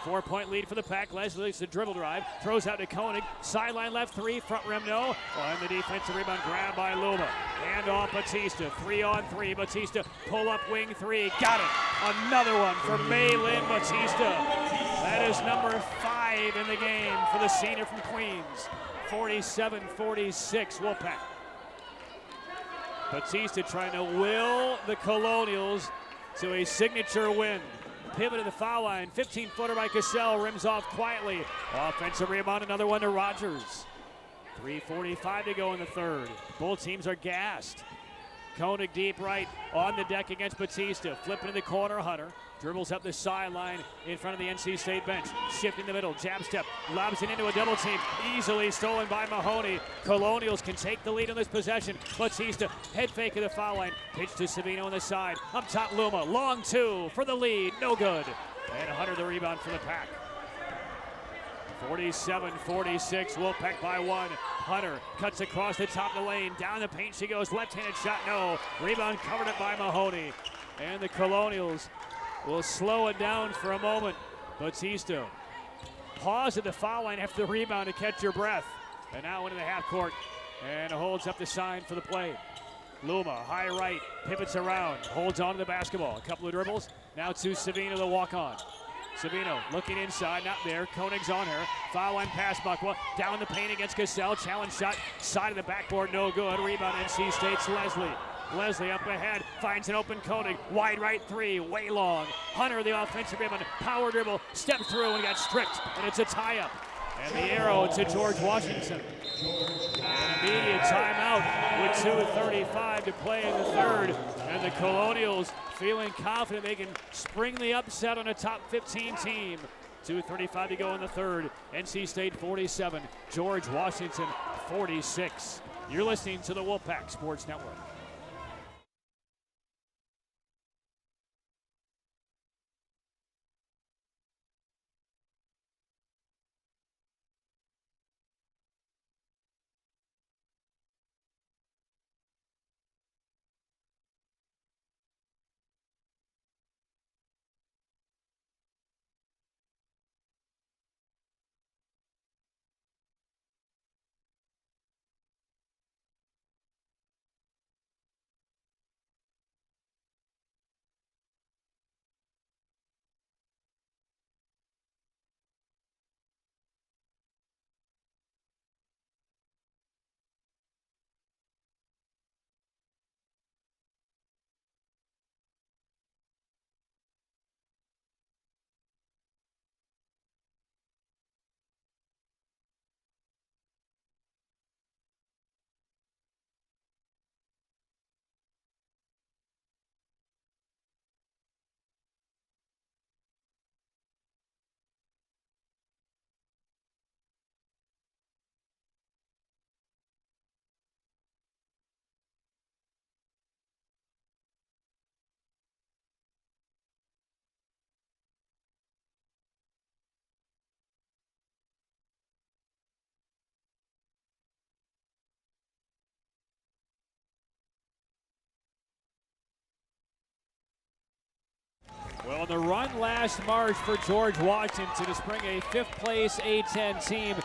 4-point lead for the Pack. Leslie leads the dribble drive, throws out to Koenig, sideline left 3, front rim no. And the defensive rebound grabbed by Luma. Hand off Batista, 3-on-3. Batista pull up wing 3, got it. Another one for Maylin Batista. That is number 5 in the game for the senior from Queens. 47-46 Wolfpack. Batista trying to will the Colonials to a signature win. Pivot to the foul line, 15-footer by Cassell, rims off quietly. Offensive rebound, another one to Rogers. 3:45 to go in the third. Both teams are gassed. Koenig deep right on the deck against Batista. Flipping in the corner, Hunter. Dribbles up the sideline in front of the NC State bench. Shift in the middle, jab step, lobs it into a double team. Easily stolen by Mahoney. Colonials can take the lead on this possession. Batista, head fake of the foul line. Pitch to Savino on the side. Up top, Luma, long 2 for the lead, no good. And Hunter the rebound for the Pack. 47-46, Wolfpack by one. Hunter cuts across the top of the lane. Down the paint she goes. Left-handed shot, no. Rebound covered up by Mahoney. And the Colonials will slow it down for a moment. Batista pause at the foul line after the rebound to catch your breath. And now into the half court and holds up the sign for the play. Luma, high right, pivots around, holds on to the basketball. A couple of dribbles. Now to Savino, the walk-on. Savino looking inside, not there. Koenig's on her. Foul line pass, Buckwa. Down the paint against Cassell. Challenge shot, side of the backboard, no good. Rebound NC State's Leslie. Leslie up ahead, finds an open Koenig. Wide right three, way long. Hunter, the offensive rebound, power dribble, steps through and got stripped, and it's a tie-up. And the arrow to George Washington. An immediate timeout with 2:35 to play in the third. And the Colonials feeling confident they can spring the upset on a top 15 team. 2:35 to go in the third. NC State 47, George Washington 46. You're listening to the Wolfpack Sports Network. Well, the run last March for George Washington to bring a fifth-place A-10 team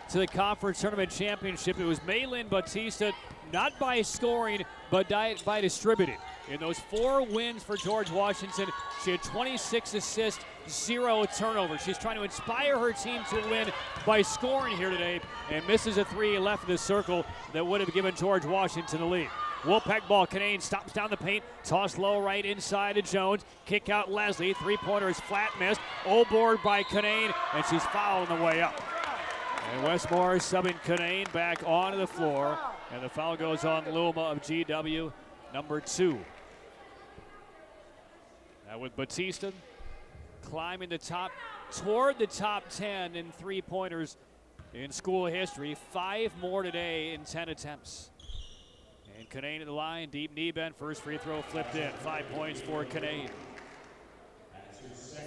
to the conference tournament championship. It was Maylin Batista, not by scoring, but by distributing. In those 4 wins for George Washington, she had 26 assists, 0 turnovers. She's trying to inspire her team to win by scoring here today, and misses a 3 left of the circle that would have given George Washington the lead. Wolfpack ball, Canane stops down the paint, toss low right inside to Jones, kick out Leslie, three-pointer is flat missed, board by Canane, and she's fouled on the way up. And Westmore subbing Canane back onto the floor, and the foul goes on Luma of GW, number 2. Now with Batista climbing toward the top 10 in three-pointers in school history, 5 more today in 10 attempts. And Canane at the line, deep knee bend, first free throw flipped in. 5 points for Canane.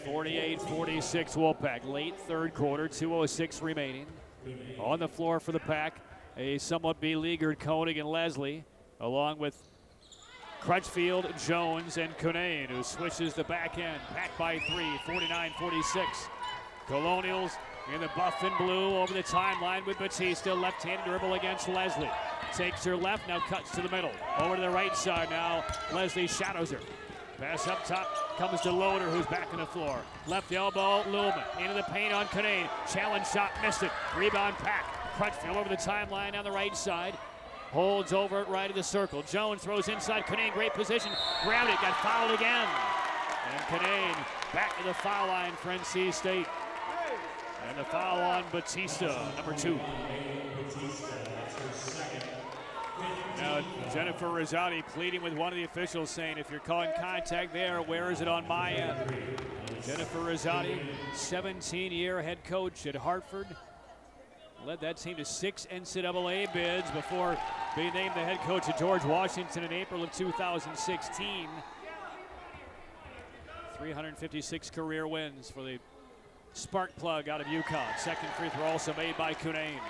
48-46 Wolfpack, late third quarter, 2:06 remaining. On the floor for the Pack, a somewhat beleaguered Koenig and Leslie, along with Crutchfield, Jones, and Canane, who switches the back end. Pack by 3, 49-46. Colonials in the buff and blue over the timeline with Batista, left-handed dribble against Leslie. Takes her left, now cuts to the middle. Over to the right side now, Leslie shadows her. Pass up top, comes to Loader, who's back on the floor. Left elbow, Luma, into the paint on Canane. Challenge shot, missed it. Rebound Pack. Crutchfield over the timeline on the right side. Holds over it right of the circle. Jones throws inside, Canane, great position. Grabbed it, got fouled again. And Canane back to the foul line for NC State. And the foul on Batista, number 2. Now, Jennifer Rosati pleading with one of the officials, saying, if you're calling contact there, where is it on my end? Jennifer Rosati, 17-year head coach at Hartford. Led that team to 6 NCAA bids before being named the head coach at George Washington in April of 2016. 356 career wins for the spark plug out of UConn. Second free throw also made by Cunane.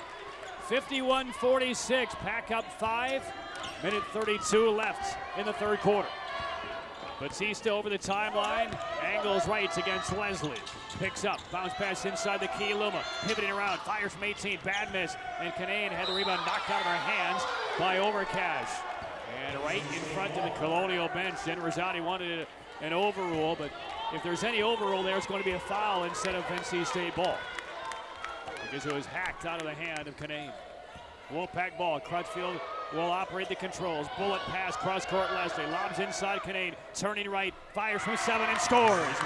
51-46, Pack up 5. Minute 32 left in the third quarter. Batista over the timeline, angles right against Leslie. Picks up, bounce pass inside the key, Luma pivoting around, fires from 18, bad miss, and Cunane had the rebound knocked out of her hands by Overcash. And right in front of the Colonial bench, Jen Rosati wanted an overrule, but if there's any overrule there, it's going to be a foul instead of NC State ball, because it was hacked out of the hand of Cunane. Wolfpack ball, Crutchfield will operate the controls. Bullet pass, cross-court Leslie, lobs inside Cunane, turning right, fires from 7 and scores.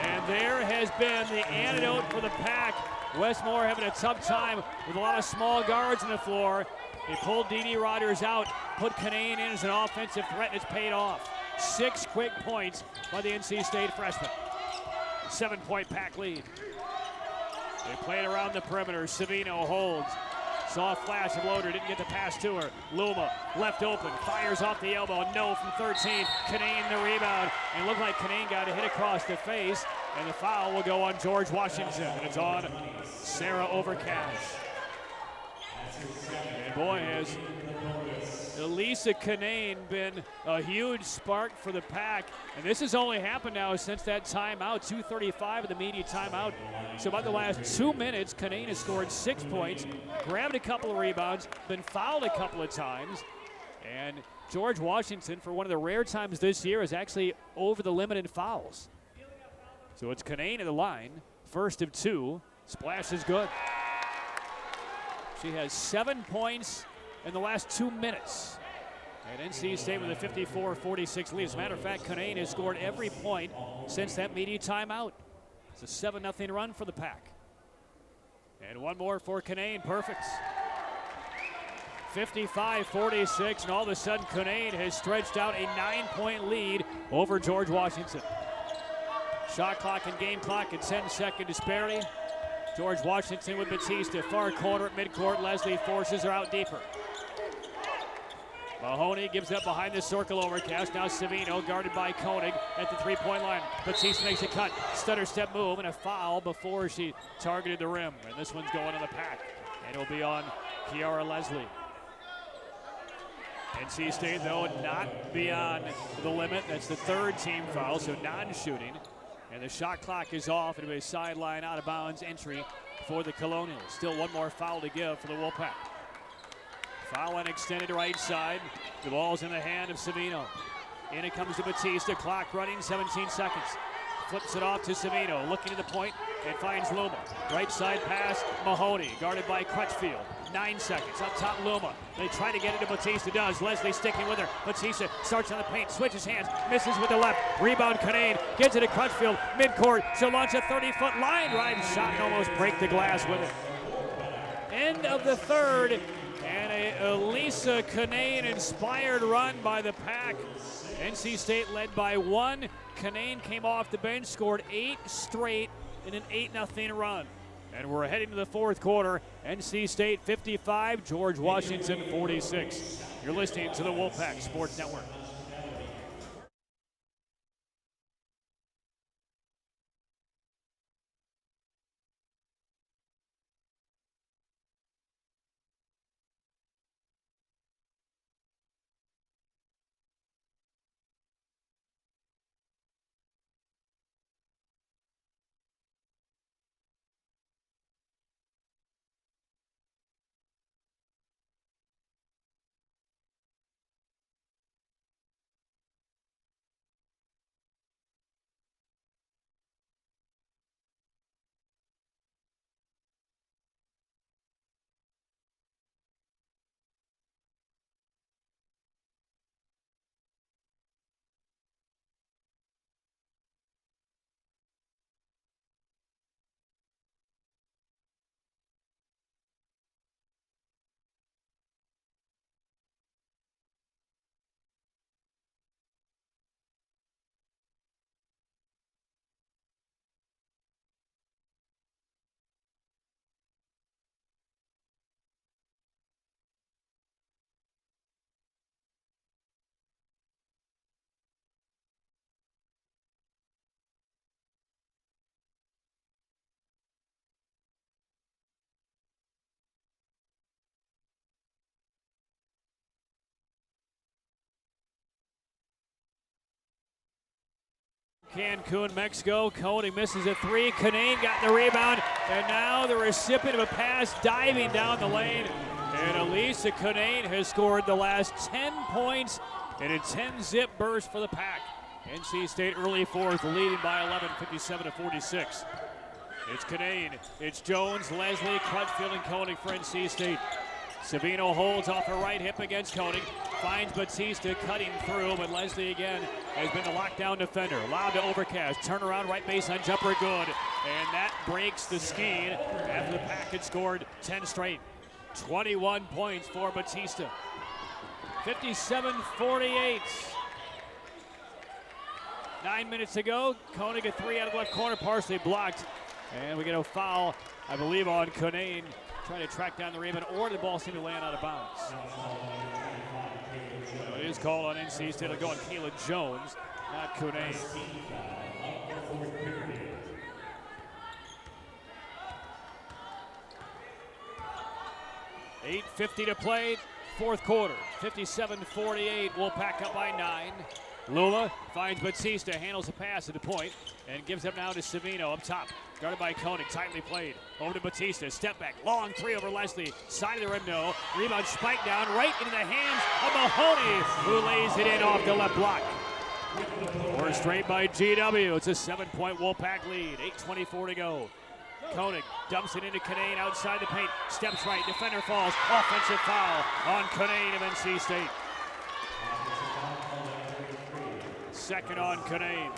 And there has been the antidote for the Pack. Westmore having a tough time with a lot of small guards on the floor. They pulled D.D. Rogers out, put Cunane in as an offensive threat, and it's paid off. 6 quick points by the NC State freshman. 7-point Pack lead. They play it around the perimeter. Savino holds. Saw a flash of Loader, didn't get the pass to her. Luma left open, fires off the elbow. No from 13. Cunane the rebound. And it looked like Cunane got a hit across the face. And the foul will go on George Washington. And it's on Sarah Overcash. And boy, has Elisa Cunane been a huge spark for the Pack. And this has only happened now since that timeout, 2:35 of the media timeout. So about the last 2 minutes, Cunane has scored 6 points, grabbed a couple of rebounds, been fouled a couple of times. And George Washington, for one of the rare times this year, is actually over the limit in fouls. So it's Cunane at the line, first of 2. Splash is good. She has 7 points in the last 2 minutes. And NC State with a 54-46 lead. As a matter of fact, Cunane has scored every point since that media timeout. It's a 7-0 run for the Pack. And one more for Cunane, perfect. 55-46, and all of a sudden Cunane has stretched out a 9-point lead over George Washington. Shot clock and game clock at 10-second disparity. George Washington with Batista, far corner at midcourt. Leslie forces her out deeper. Mahoney gives up behind the circle Overcash. Now Savino guarded by Koenig at the three-point line. Batista makes a cut, stutter step move, and a foul before she targeted the rim. And this one's going to the Pack. And it'll be on Kiara Leslie. NC State, though, not beyond the limit. That's the third team foul, so non-shooting. And the shot clock is off. It'll be a sideline out-of-bounds entry for the Colonials. Still one more foul to give for the Wolfpack. Foul line extended right side. The ball's in the hand of Savino. In it comes to Batista. Clock running, 17 seconds. Flips it off to Savino. Looking at the point and finds Luma. Right side pass, Mahoney. Guarded by Crutchfield. 9 seconds. Up top, Luma. They try to get it to Batista. Does. Leslie sticking with her. Batista starts on the paint. Switches hands. Misses with the left. Rebound, Cunane. Gets it to Crutchfield. Midcourt. She'll launch a 30-foot line drive shot and almost break the glass with it. End of the third. And a Elisa Cunane-inspired run by the Pack. NC State led by 1. Cunane came off the bench, scored 8 straight in an 8-0 run. And we're heading to the fourth quarter. NC State 55, George Washington 46. You're listening to the Wolfpack Sports Network. Cancun, Mexico. Koenig misses a three. Canane got the rebound, and now the recipient of a pass diving down the lane. And Elisa Canane has scored the last 10 points in a 10-zip burst for the Pack. NC State early fourth, leading by 11, 57-46. It's Canane, it's Jones, Leslie, Crutchfield, and Koenig for NC State. Savino holds off her right hip against Koenig, finds Batista cutting through, but Leslie again has been the lockdown defender. Allowed to overcast, turnaround right baseline jumper good, and that breaks the ski after the Pack had scored 10 straight. 21 points for Batista. 57-48. 9 minutes to go. Koenig a three out of the left corner, partially blocked. And we get a foul, I believe, on Canane, trying to track down the rebound, or the ball seemed to land out of bounds. So it is called on NC State. It'll go on Kayla Jones, not Canane. $8:50 to play, fourth quarter. 57-48, Wolfpack up by 9. Lula finds Batista, handles a pass at the point, and gives up now to Savino up top. Guarded by Koenig, tightly played. Over to Batista, step back, long three over Leslie. Side of the rim, no. Rebound spiked down right into the hands of Mahoney, who lays it in off the left block. Four straight by GW. It's a 7-point Wolfpack lead. 8:24 to go. Koenig dumps it into Canane outside the paint. Steps right, defender falls. Offensive foul on Canane of NC State. Second on Canane.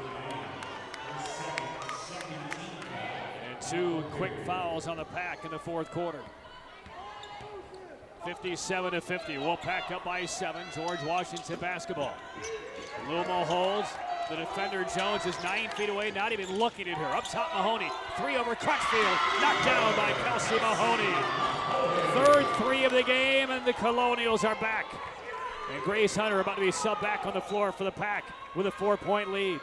And two quick fouls on the Pack in the fourth quarter. 57-50. Wolfpack up by 7. George Washington basketball. Lumo holds. The defender Jones is 9 feet away, not even looking at her. Up top Mahoney. Three over Crutchfield. Knocked down by Kelsey Mahoney. Third three of the game, and the Colonials are back. And Grace Hunter about to be subbed back on the floor for the Pack with a 4-point lead.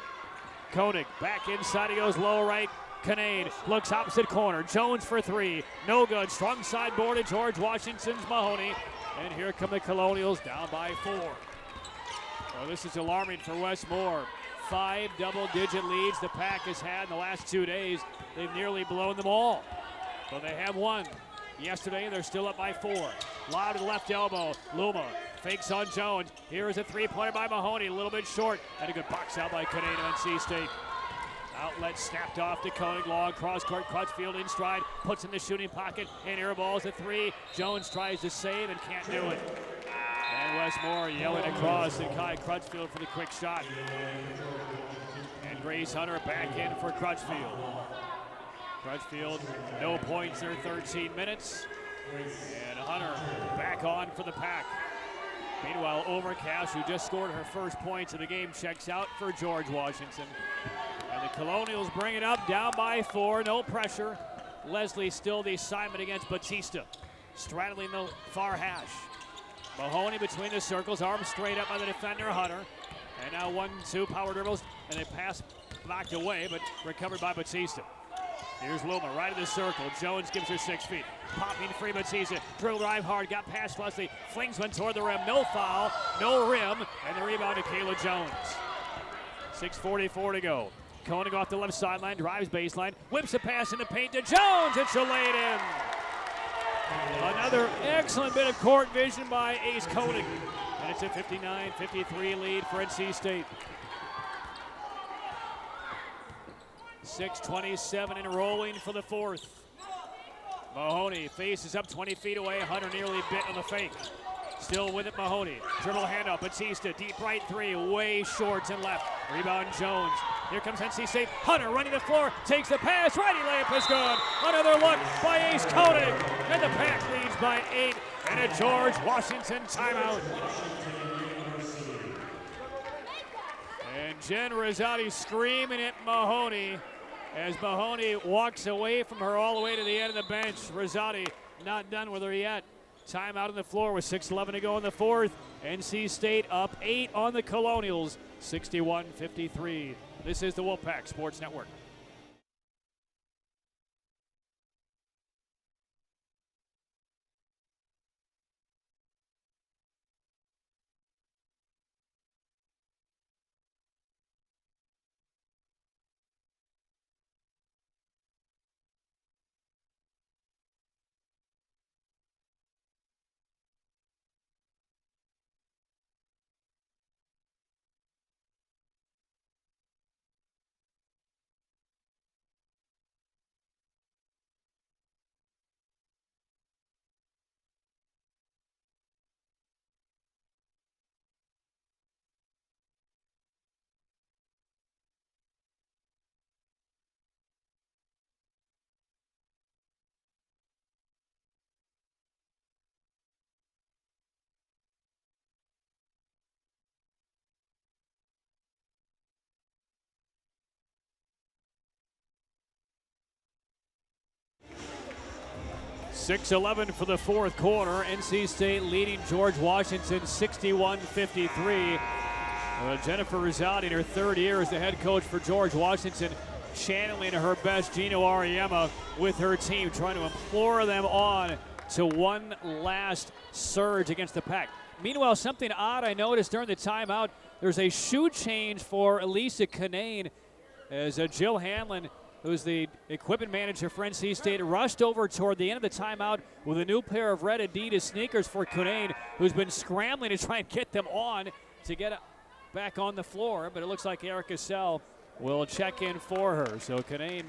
Koenig back inside, he goes low right. Canane looks opposite corner. Jones for three. No good. Strong side board to George Washington's Mahoney. And here come the Colonials down by 4. So this is alarming for Westmore. 5 double-digit leads the Pack has had in the last 2 days. They've nearly blown them all. But they have won. Yesterday, they're still up by 4. Loud to the left elbow. Luma fakes on Jones. Here is a three-pointer by Mahoney, a little bit short. And a good box out by Canane of NC State. Outlet snapped off to Koenig. Long cross-court. Crutchfield in stride. Puts in the shooting pocket. And airballs a three. Jones tries to save and can't do it. And Westmore yelling across and Kai Crutchfield for the quick shot. And Grace Hunter back in for Crutchfield. Crutchfield, no points there, 13 minutes. And Hunter back on for the Pack. Meanwhile, Overcash, who just scored her first points of the game, checks out for George Washington. And the Colonials bring it up, down by 4, no pressure. Leslie still the assignment against Batista. Straddling the far hash. Mahoney between the circles, arms straight up by the defender, Hunter. And now 1-2 power dribbles, and a pass knocked away, but recovered by Batista. Here's Luma, right of the circle. Jones gives her 6 feet. Popping free Batista. Dribble drive hard, got past Leslie. Flings one toward the rim. No foul, no rim. And the rebound to Kayla Jones. 6:44 to go. Koenig off the left sideline, drives baseline. Whips a pass in the paint to Jones. It's a laid in. Another excellent bit of court vision by Ace Koenig. And it's a 59-53 lead for NC State. 6:27 and rolling for the fourth. Mahoney faces up 20 feet away. Hunter nearly bit on the fake. Still with it, Mahoney. Dribble handoff, Batista, deep right three, way short and left. Rebound Jones. Here comes NC State. Hunter running the floor, takes the pass, righty layup is good. Another look by Ace Koenig. And the Pack leads by 8 and a George Washington timeout. And Jen Rosati screaming at Mahoney as Mahoney walks away from her all the way to the end of the bench. Rosati not done with her yet. Timeout on the floor with 6:11 to go in the fourth. NC State up 8 on the Colonials, 61-53. This is the Wolfpack Sports Network. 6:11 for the fourth quarter. NC State leading George Washington 61-53. Jennifer Rizzotti, in her third year as the head coach for George Washington, channeling her best Gino Auriemma with her team, trying to implore them on to one last surge against the Pack. Meanwhile, something odd I noticed during the timeout, there's a shoe change for Elisa Canane as Jill Hanlon, who's the equipment manager for NC State, rushed over toward the end of the timeout with a new pair of red Adidas sneakers for Canane, who's been scrambling to try and get them on to get back on the floor, but it looks like Erica Sell will check in for her. So Canane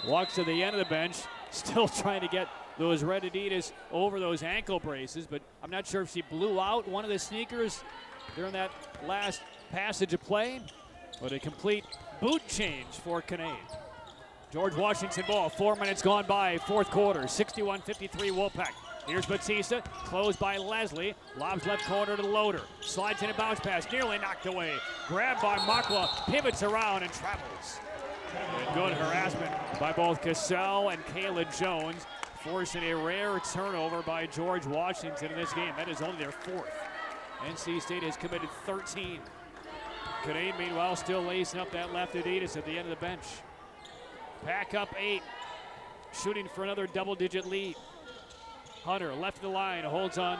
walks to the end of the bench, still trying to get those red Adidas over those ankle braces, but I'm not sure if she blew out one of the sneakers during that last passage of play, but a complete boot change for Canane. George Washington ball, 4 minutes gone by, fourth quarter, 61-53 Wolfpack. Here's Batista, closed by Leslie, lobs left corner to Loader, slides in a bounce pass, nearly knocked away, grabbed by Makwa, pivots around and travels. And good harassment by both Cassell and Kayla Jones, forcing a rare turnover by George Washington in this game. That is only their fourth. NC State has committed 13. Canane, meanwhile, still lacing up that left Adidas at the end of the bench. Pack up 8, shooting for another double-digit lead. Hunter, left of the line, holds on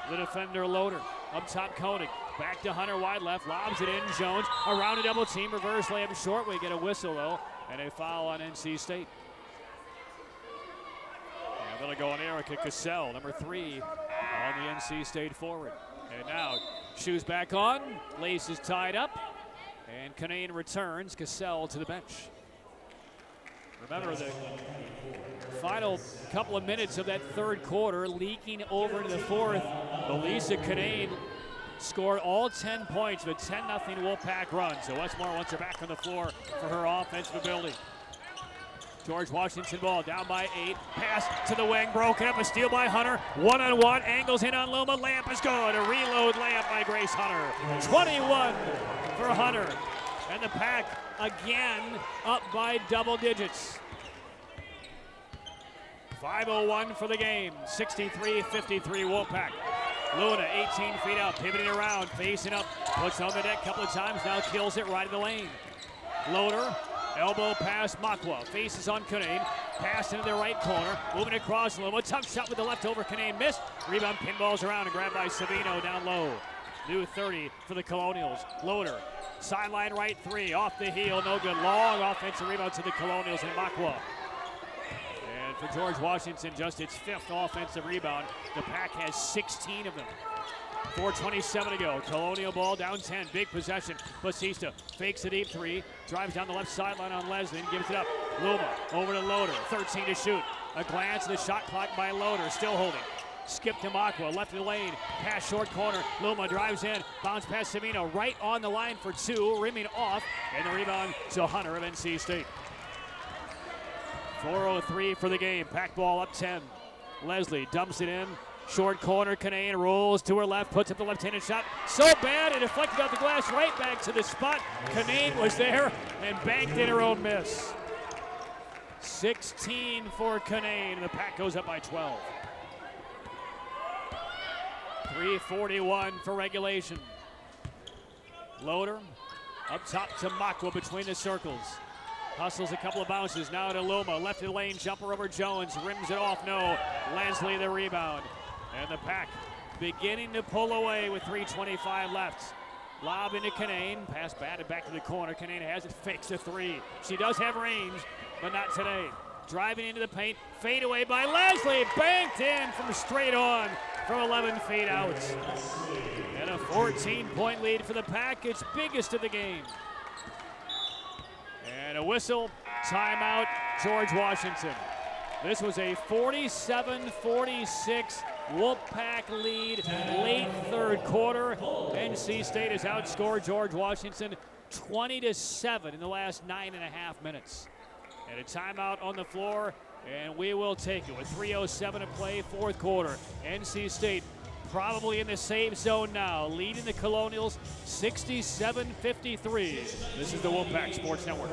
the defender Loader. Up top, Koenig. Back to Hunter, wide left, lobs it in. Jones around a double team, reverse layup short. We get a whistle, though, and a foul on NC State. And that'll go on Erica Cassell, number 3 on the NC State forward. And now, shoes back on, lace is tied up, and Canane returns Cassell to the bench. Remember, the final couple of minutes of that third quarter leaking over into the fourth. Elisa Canane scored all 10 points of a 10-0 Wolfpack run. So Westmore wants her back on the floor for her offensive ability. George Washington ball down by 8. Pass to the wing, broken up, a steal by Hunter. One-on-one, angles in on Luma. Layup is good. A reload layup by Grace Hunter. 21 for Hunter. And the Pack again up by double digits. 5:01 for the game. 63-53 Wolfpack. Luna 18 feet out, pivoting around, facing up, puts on the deck a couple of times, now kills it right in the lane. Loader, elbow pass, Makwa, faces on Canane, pass into the right corner, moving across Luma, tuck shot with the left over, Canane missed, rebound pinballs around and grabbed by Savino down low. New 30 for the Colonials. Loader, sideline right 3, off the heel, no good, long offensive rebound to the Colonials and Makwa. And for George Washington, just its 5th offensive rebound. The Pack has 16 of them. 4:27 to go. Colonial ball down 10. Big possession. Batista fakes a deep 3. Drives down the left sideline on Leslie and gives it up. Luma over to Loader. 13 to shoot. A glance at the shot clock by Loader. Still holding. Skip to Makwa. Left of the lane. Pass short corner. Luma drives in. Bounce past Savino. Right on the line for 2. Rimming off. And the rebound to Hunter of NC State. 4:03 for the game. Pack ball up 10. Leslie dumps it in. Short corner, Canane rolls to her left, puts up the left-handed shot. So bad, it deflected off the glass, right back to the spot. Canane was there and banked in her own miss. 16 for Canane, and the Pack goes up by 12. 3:41 for regulation. Loader up top to Makwa between the circles. Hustles a couple of bounces, now to Luma, left of the lane, jumper over Jones, rims it off, no. Leslie the rebound. And the Pack beginning to pull away with 3:25 left. Lob into Canane, pass batted back to the corner. Canane has it, fakes a 3. She does have range, but not today. Driving into the paint, fade away by Leslie, banked in from straight on from 11 feet out. And a 14-point lead for the Pack, its biggest of the game. And a whistle, timeout, George Washington. This was a 47-46 Wolfpack lead, late third quarter. NC State has outscored George Washington 20-7 in the last 9.5 minutes. And a timeout on the floor, and we will take it with 3:07 to play, fourth quarter. NC State probably in the safe zone now, leading the Colonials 67-53. This is the Wolfpack Sports Network.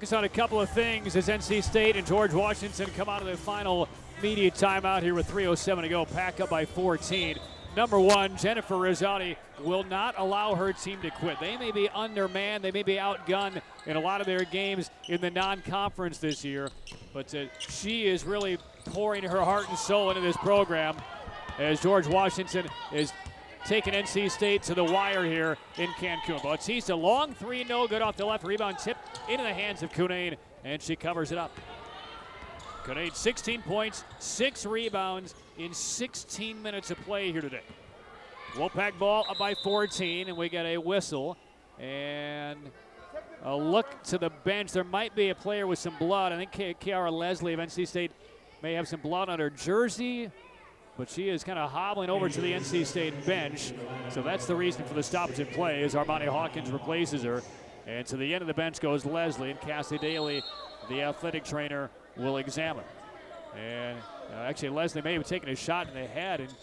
focus on a couple of things as NC State and George Washington come out of the final media timeout here with 3:07 to go. Pack up by 14. Number one, Jennifer Rizzotti will not allow her team to quit. They may be undermanned, they may be outgunned in a lot of their games in the non-conference this year, but she is really pouring her heart and soul into this program as George Washington is taking NC State to the wire here in Cancun. Bautista, long three, no good off the left. Rebound tip into the hands of Cunane, and she covers it up. Cunane, 16 points, 6 rebounds in 16 minutes of play here today. Wolfpack ball up by 14, and we get a whistle and a look to the bench. There might be a player with some blood. I think Kiara Leslie of NC State may have some blood on her jersey, but she is kind of hobbling over to the NC State bench. So that's the reason for the stoppage in play as Armani Hawkins replaces her. And to the end of the bench goes Leslie, and Cassie Daly, the athletic trainer, will examine. And actually Leslie may have taken a shot in the head, and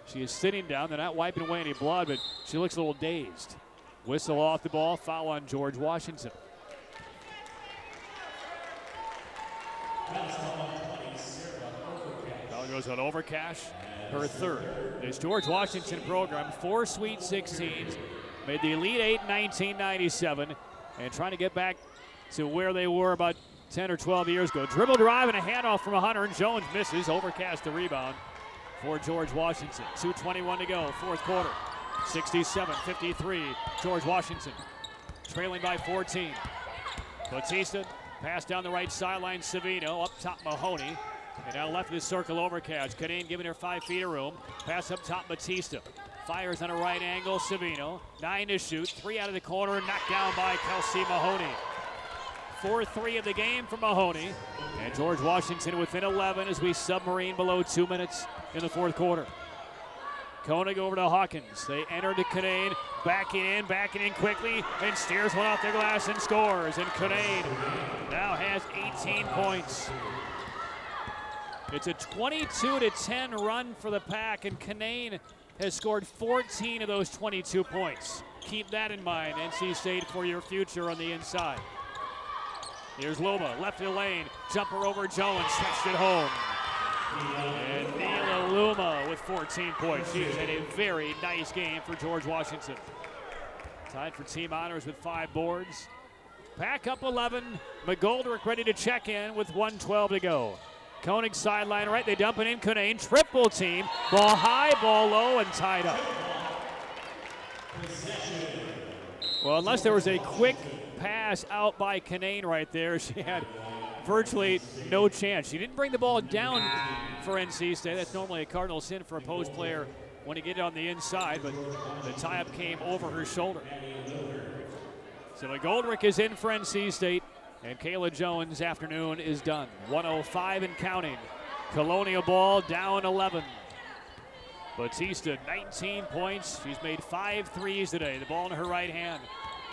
she is sitting down. They're not wiping away any blood, but she looks a little dazed. Whistle off the ball, foul on George Washington. Foul goes on Overcash, her third. This George Washington program, 4 Sweet 16s, made the Elite Eight in 1997, and trying to get back to where they were about 10 or 12 years ago. Dribble drive and a handoff from Hunter, and Jones misses. Overcast the rebound for George Washington. 2:21 to go, fourth quarter. 67-53, George Washington trailing by 14. Bautista, pass down the right sideline, Savino, up top Mahoney, and now left of the circle Overcash. Cunane giving her 5 feet of room. Pass up top Bautista. Fires on a right angle, Savino. 9 to shoot, 3 out of the corner, knocked down by Kelsey Mahoney. 4-3 of the game for Mahoney. And George Washington within 11 as we submarine below 2 minutes in the fourth quarter. Koenig over to Hawkins. They enter to Cunane, backing in quickly, and steers one off the glass and scores. And Cunane now has 18 points. It's a 22-10 run for the Pack, and Cunane has scored 14 of those 22 points. Keep that in mind, NC State, for your future on the inside. Here's Loma, left of the lane, jumper over Jones, stretched it home. And Neela Luma with 14 points. She has had a very nice game for George Washington. Tied for team honors with 5 boards. Pack up 11. McGoldrick ready to check in with 1:12 to go. Koenig sideline right, they dump it in. Cunane, triple team. Ball high, ball low, and tied up. Well, unless there was a quick pass out by Cunane right there, she had virtually no chance. She didn't bring the ball down for NC State. That's normally a cardinal sin for a post player when you get it on the inside, but the tie-up came over her shoulder. So McGoldrick is in for NC State, and Kayla Jones' afternoon is done. 1:05 and counting. Colonial ball down 11. Bautista, 19 points. She's made 5 threes today. The ball in her right hand.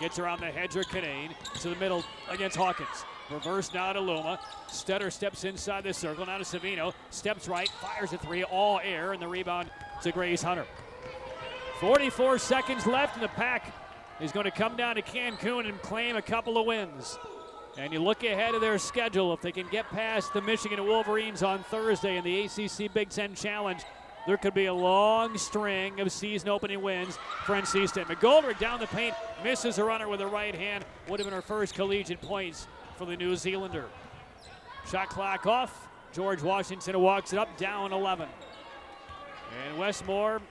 Gets around the hedger, Cunane, to the middle against Hawkins. Reverse now to Luma. Stutter steps inside the circle. Now to Savino. Steps right, fires a 3, all air, and the rebound to Grace Hunter. 44 seconds left, and the Pack is going to come down to Cancun and claim a couple of wins. And you look ahead of their schedule. If they can get past the Michigan Wolverines on Thursday in the ACC Big Ten Challenge, there could be a long string of season-opening wins for NC State. McGoldrick down the paint, misses a runner with the right hand. Would have been her first collegiate points for the New Zealander. Shot clock off. George Washington walks it up, down 11. And Westmore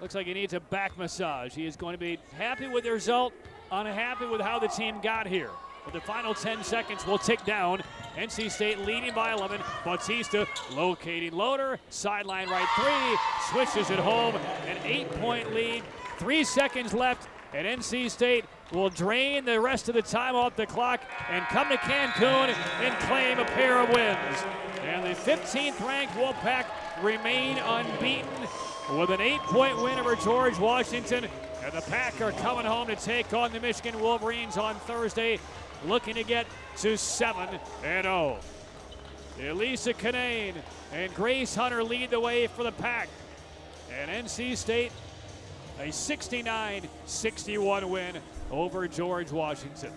looks like he needs a back massage. He is going to be happy with the result, unhappy with how the team got here. But the final 10 seconds will tick down. NC State leading by 11. Bautista locating Loader. Sideline right 3. Swishes it home. An 8-point lead. 3 seconds left. And NC State will drain the rest of the time off the clock and come to Cancun and claim a pair of wins. And the 15th ranked Wolfpack remain unbeaten with an 8-point win over George Washington. And the Pack are coming home to take on the Michigan Wolverines on Thursday, looking to get to 7-0. Elisa Cunane and Grace Hunter lead the way for the Pack. And NC State, a 69-61 win over George Washington.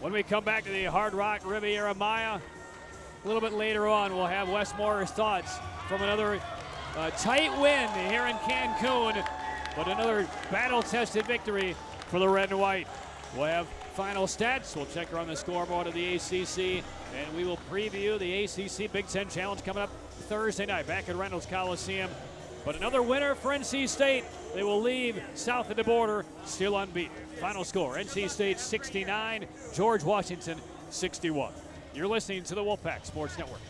When we come back to the Hard Rock Riviera Maya, a little bit later on, we'll have Wes Moore's thoughts from another tight win here in Cancun, but another battle-tested victory for the red and white. We'll have final stats. We'll check around the scoreboard of the ACC, and we will preview the ACC Big Ten Challenge coming up Thursday night back at Reynolds Coliseum. But another winner for NC State. They will leave south of the border still unbeaten. Final score, NC State 69, George Washington 61. You're listening to the Wolfpack Sports Network.